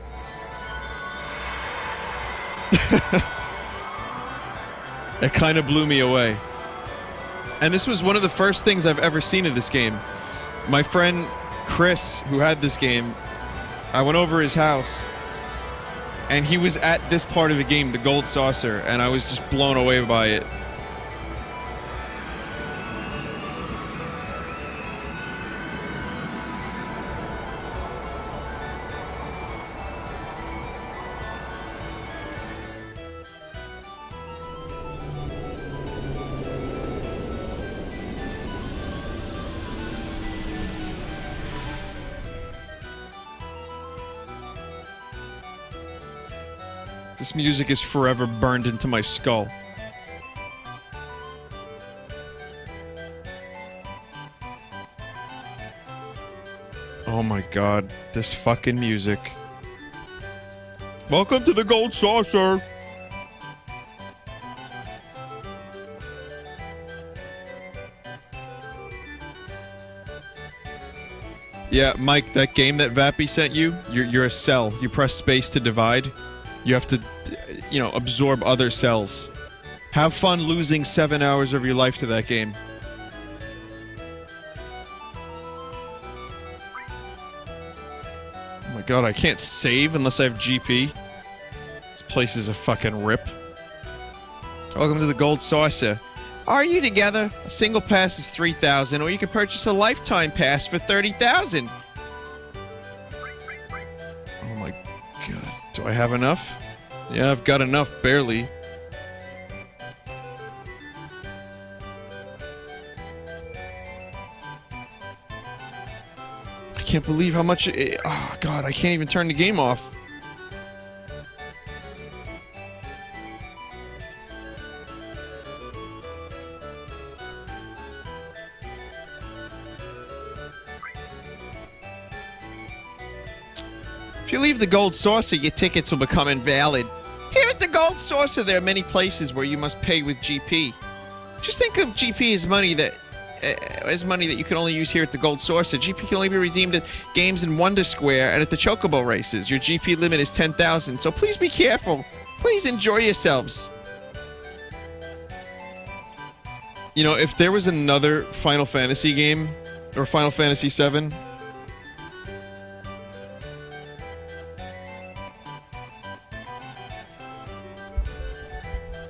It kind of blew me away. And this was one of the first things I've ever seen of this game. My friend Chris, who had this game, I went over his house, and he was at this part of the game, the gold saucer, and I was just blown away by it. This music is forever burned into my skull. Oh my god, this fucking music. Welcome to the gold saucer! Yeah, Mike, that game that Vappy sent you, you're a cell. You press space to divide. You have to, you know, absorb other cells. Have fun losing 7 hours of your life to that game. Oh my god, I can't save unless I have GP. This place is a fucking rip. Welcome to the gold saucer. Are you together? A single pass is 3,000, or you can purchase a lifetime pass for 30,000. Oh my god. Do I have enough? Yeah, I've got enough, barely. I can't believe how much oh god, I can't even turn the game off. If you leave the gold saucer, your tickets will become invalid. Here at the gold saucer, there are many places where you must pay with GP. Just think of GP as money that you can only use here at the gold saucer. GP can only be redeemed at games in Wonder Square and at the Chocobo races. Your GP limit is 10,000, so please be careful. Please enjoy yourselves. You know, if there was another Final Fantasy game, or Final Fantasy VII,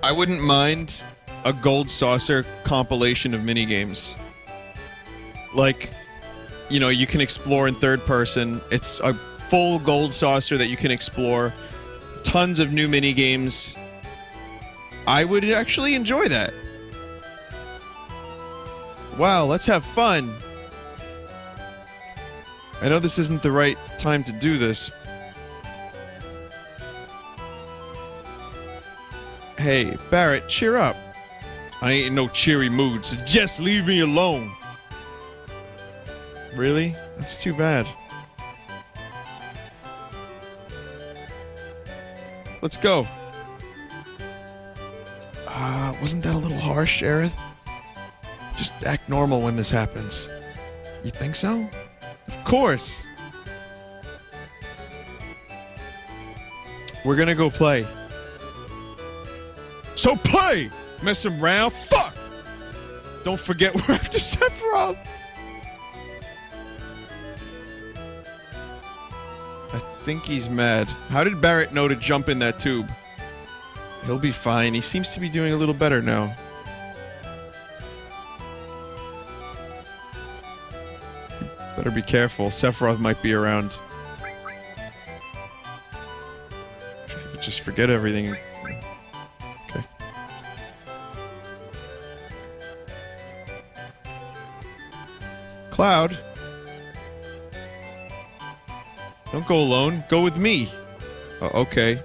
I wouldn't mind a gold saucer compilation of minigames. Like, you know, you can explore in third person. It's a full gold saucer that you can explore. Tons of new minigames. I would actually enjoy that. Wow, let's have fun. I know this isn't the right time to do this. Hey, Barrett, cheer up. I ain't in no cheery mood, so just leave me alone. Really? That's too bad. Let's go. Wasn't that a little harsh, Aerith? Just act normal when this happens. You think so? Of course. We're gonna go play. So play! Mess around, fuck! Don't forget we're after Sephiroth! I think he's mad. How did Barrett know to jump in that tube? He'll be fine. He seems to be doing a little better now. Better be careful. Sephiroth might be around. Just forget everything. Okay. Cloud. Don't go alone. Go with me. Okay.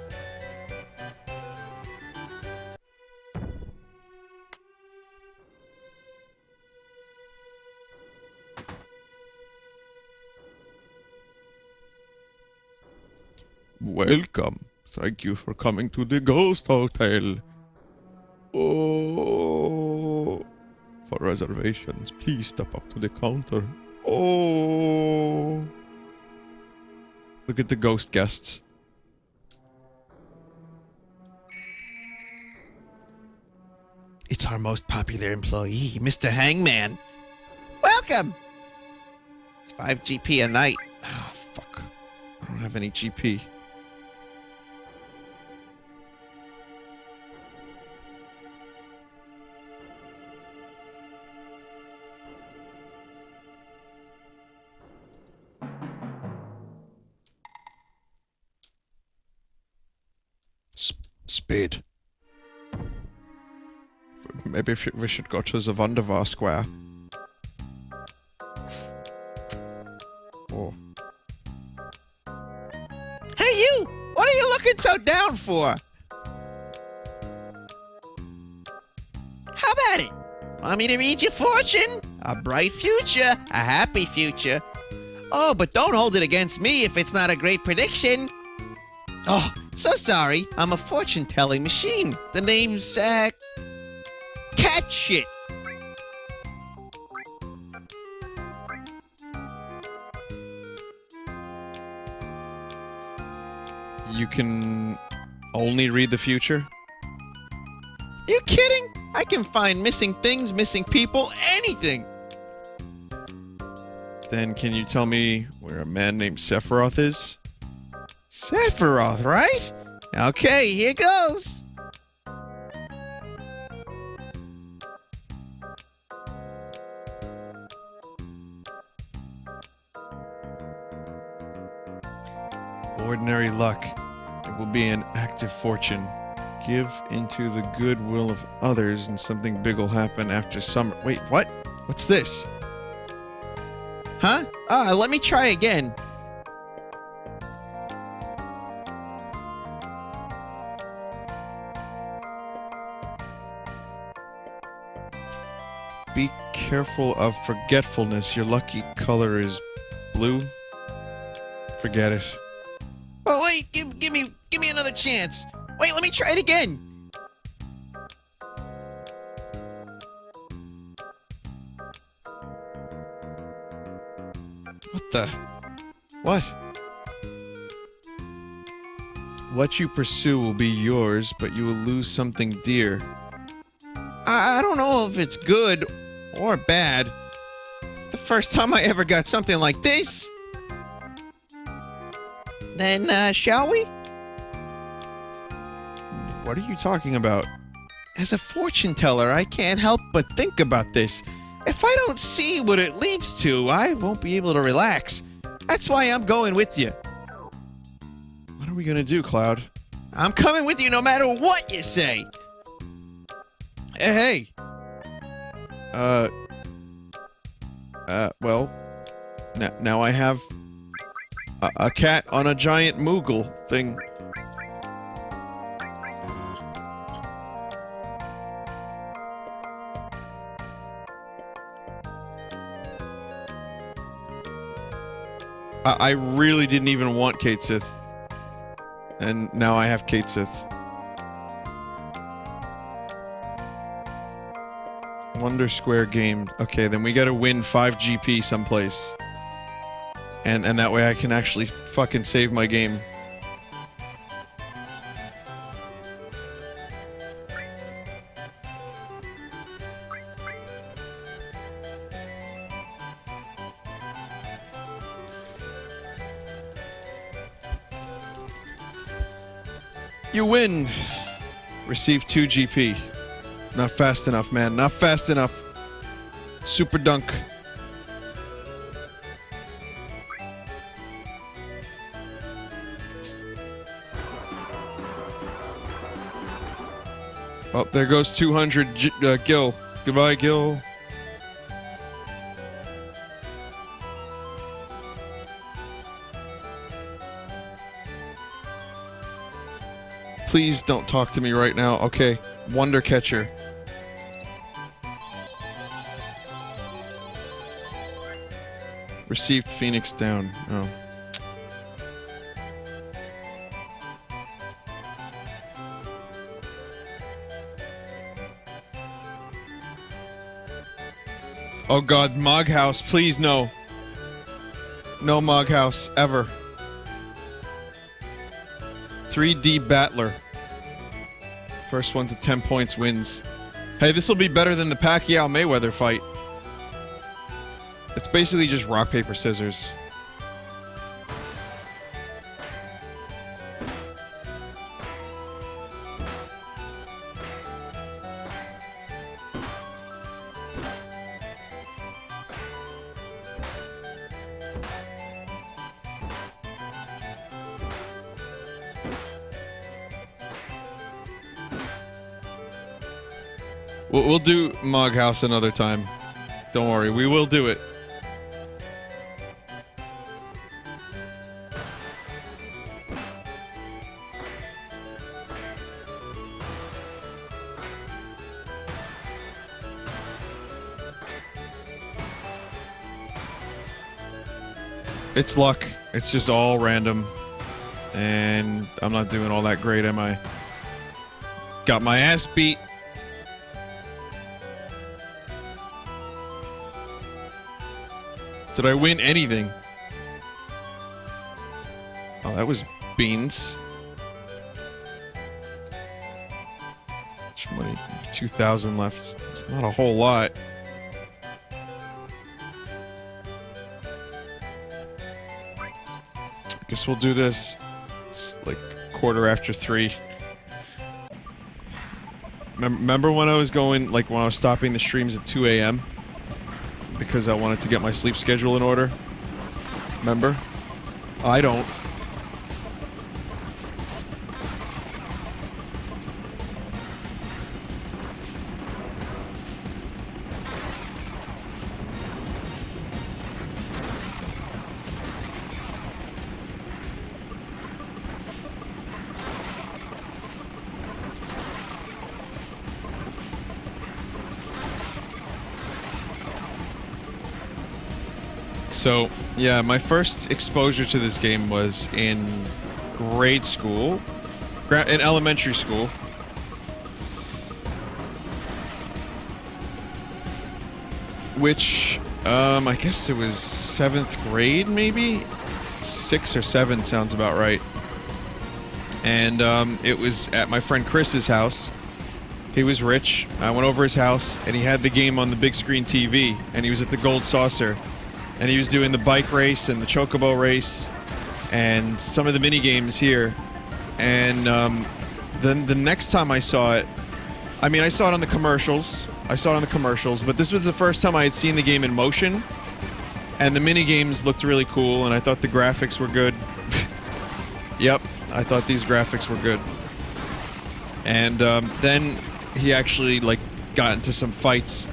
Welcome. Thank you for coming to the Ghost Hotel. Oh. For reservations, please step up to the counter. Oh. Look at the ghost guests. It's our most popular employee, Mr. Hangman. Welcome. It's 5 GP a night. Oh, fuck. I don't have any GP. Speed. Maybe we should go to the Vinebooru Square. Oh. Hey, you! What are you looking so down for? How about it? Want me to read your fortune? A bright future, a happy future. Oh, but don't hold it against me if it's not a great prediction. Oh, so sorry. I'm a fortune-telling machine. The name's, cat shit. You can only read the future? You kidding? I can find missing things, missing people, anything. Then can you tell me where a man named Sephiroth is? Sephiroth, right? Okay, here goes. Ordinary luck. It will be an active fortune. Give into the goodwill of others and something big will happen after summer. Wait, what? What's this? Huh? Let me try again. Be careful of forgetfulness. Your lucky color is blue. Forget it. Oh, wait, give me another chance. Wait, let me try it again. What the? What? What you pursue will be yours, but you will lose something dear. I don't know if it's good or bad. It's the first time I ever got something like this. Then, shall we? What are you talking about? As a fortune teller, I can't help but think about this. If I don't see what it leads to, I won't be able to relax. That's why I'm going with you. What are we gonna do, Cloud? I'm coming with you no matter what you say. Hey! Well, now I have a cat on a giant Moogle thing. I really didn't even want Kate Sith. And now I have Kate Sith. Wonder Square game. Okay, then we gotta win 5 GP someplace. And that way I can actually fucking save my game. You win! Receive 2 GP. Not fast enough, man. Not fast enough. Super dunk. Oh, there goes 200 Gil. Goodbye, Gil. Please don't talk to me right now. Okay. Wonder Catcher. Received Phoenix down. Oh. Oh god, Mog House, please no. No Mog House, ever. 3D Battler. First one to 10 points wins. Hey, this will be better than the Pacquiao-Mayweather fight. It's basically just rock, paper, scissors. We'll do Mog House another time. Don't worry, we will do it. It's luck. It's just all random. And I'm not doing all that great, am I? Got my ass beat. Did I win anything? Oh, that was beans. How much money? 2,000 left. It's not a whole lot. I guess we'll do this. It's like 3:15. Remember when I was going, like when I was stopping the streams at 2 a.m.? Because I wanted to get my sleep schedule in order. Remember? I don't. So, yeah, my first exposure to this game was in grade school, in elementary school. Which, I guess it was 7th grade, maybe? 6 or 7 sounds about right. And, it was at my friend Chris's house. He was rich. I went over his house, and he had the game on the big screen TV, and he was at the Gold Saucer. And he was doing the bike race and the chocobo race and some of the mini games here. And then the next time I saw it, I mean, I saw it on the commercials. But this was the first time I had seen the game in motion. And the mini games looked really cool, and I thought the graphics were good. Yep, I thought these graphics were good. And then he actually, like, got into some fights,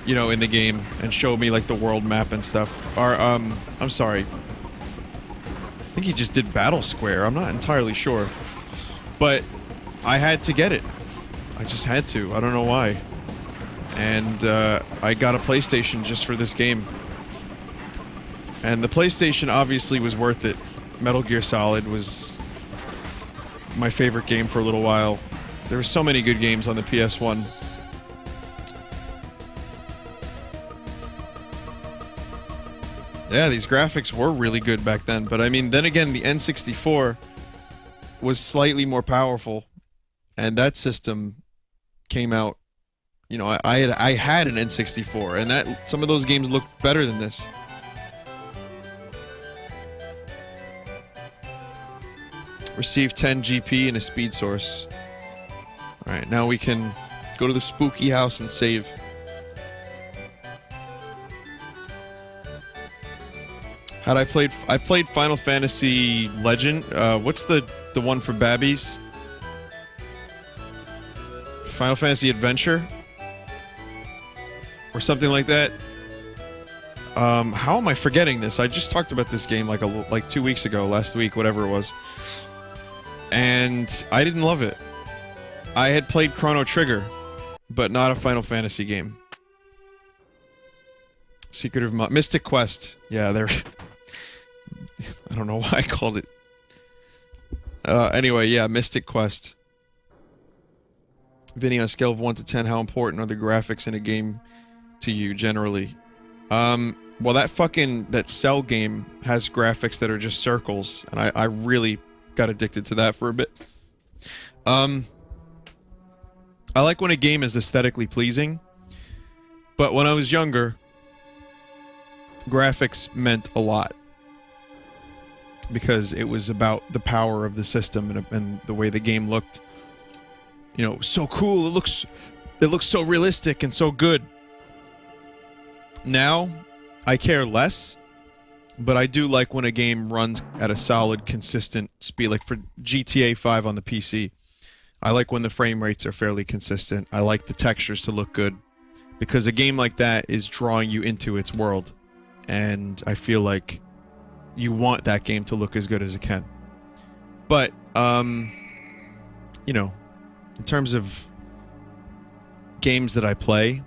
you know, in the game, and showed me, like, the world map and stuff. Or, I'm sorry. I think he just did Battle Square. I'm not entirely sure. But I had to get it. I just had to. I don't know why. And, I got a PlayStation just for this game. And the PlayStation obviously was worth it. Metal Gear Solid was my favorite game for a little while. There were so many good games on the PS1. Yeah, these graphics were really good back then, but I mean, then again, the N64 was slightly more powerful, and that system came out, you know, I had an N64, and that some of those games looked better than this. Receive 10 GP and a speed source. Alright, now we can go to the spooky house and save. I played Final Fantasy Legend. What's the one for Babbies? Final Fantasy Adventure or something like that. How am I forgetting this? I just talked about this game like 2 weeks ago, last week, whatever it was. And I didn't love it. I had played Chrono Trigger, but not a Final Fantasy game. Secret of Mystic Quest. Yeah, they're... I don't know why I called it. Anyway, yeah, Mystic Quest. Vinny, on a scale of 1 to 10, how important are the graphics in a game to you, generally? Well, that Cell game has graphics that are just circles, and I really got addicted to that for a bit. I like when a game is aesthetically pleasing, but when I was younger, graphics meant a lot. Because it was about the power of the system and the way the game looked. You know, so cool, it looks so realistic and so good. Now, I care less, but I do like when a game runs at a solid, consistent speed. Like for GTA 5 on the PC, I like when the frame rates are fairly consistent. I like the textures to look good, because a game like that is drawing you into its world. And I feel like you want that game to look as good as it can. But, you know, in terms of games that I play,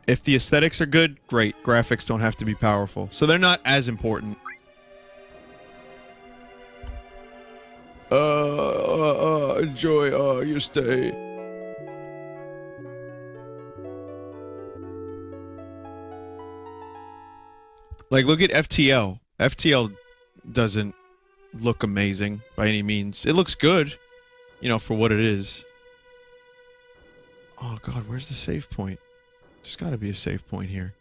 if the aesthetics are good, great. Graphics don't have to be powerful. So they're not as important. Enjoy your stay. Like, look at FTL. FTL doesn't look amazing by any means. It looks good, you know, for what it is. Oh, God, where's the save point? There's got to be a save point here.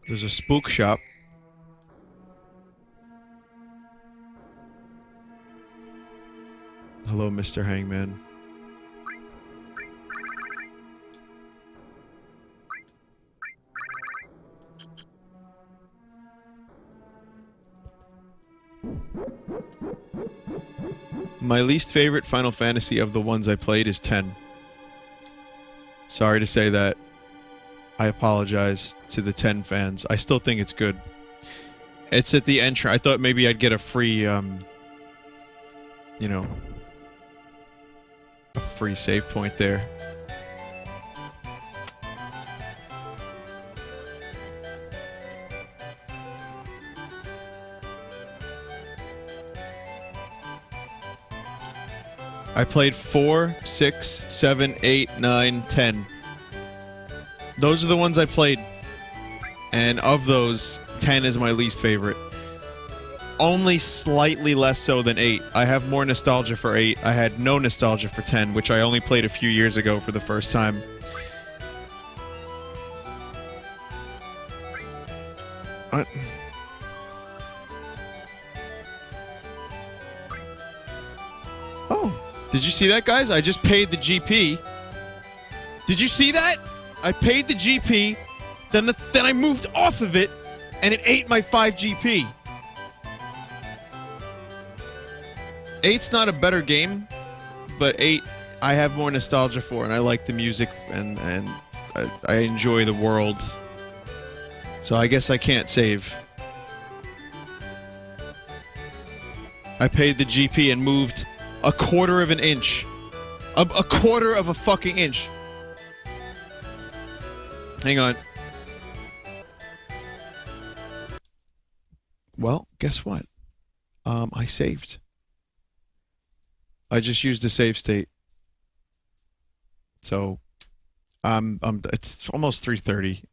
There's a spook shop. Hello, Mr. Hangman. My least favorite Final Fantasy of the ones I played is 10. Sorry to say that. I apologize to the 10 fans. I still think it's good. It's at the entrance. I thought maybe I'd get a free, you know, a free save point there. I played 4, 6, 7, 8, 9, 10. Those are the ones I played. And of those, 10 is my least favorite. Only slightly less so than 8. I have more nostalgia for 8. I had no nostalgia for 10, which I only played a few years ago for the first time. Oh, did you see that, guys? I just paid the GP. Did you see that? I paid the GP, then I moved off of it, and it ate my 5 GP. 8's not a better game, but 8 I have more nostalgia for, and I like the music, and I enjoy the world. So I guess I can't save. I paid the GP and moved a quarter of an inch. A quarter of a fucking inch. Hang on. Well, guess what? I saved. I just used a save state. So, it's almost 3:30.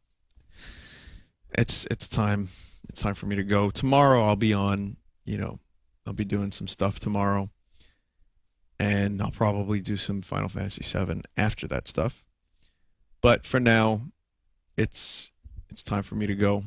It's time. It's time for me to go. Tomorrow I'll be on, you know, I'll be doing some stuff tomorrow. And I'll probably do some Final Fantasy VII after that stuff. But for now, it's time for me to go.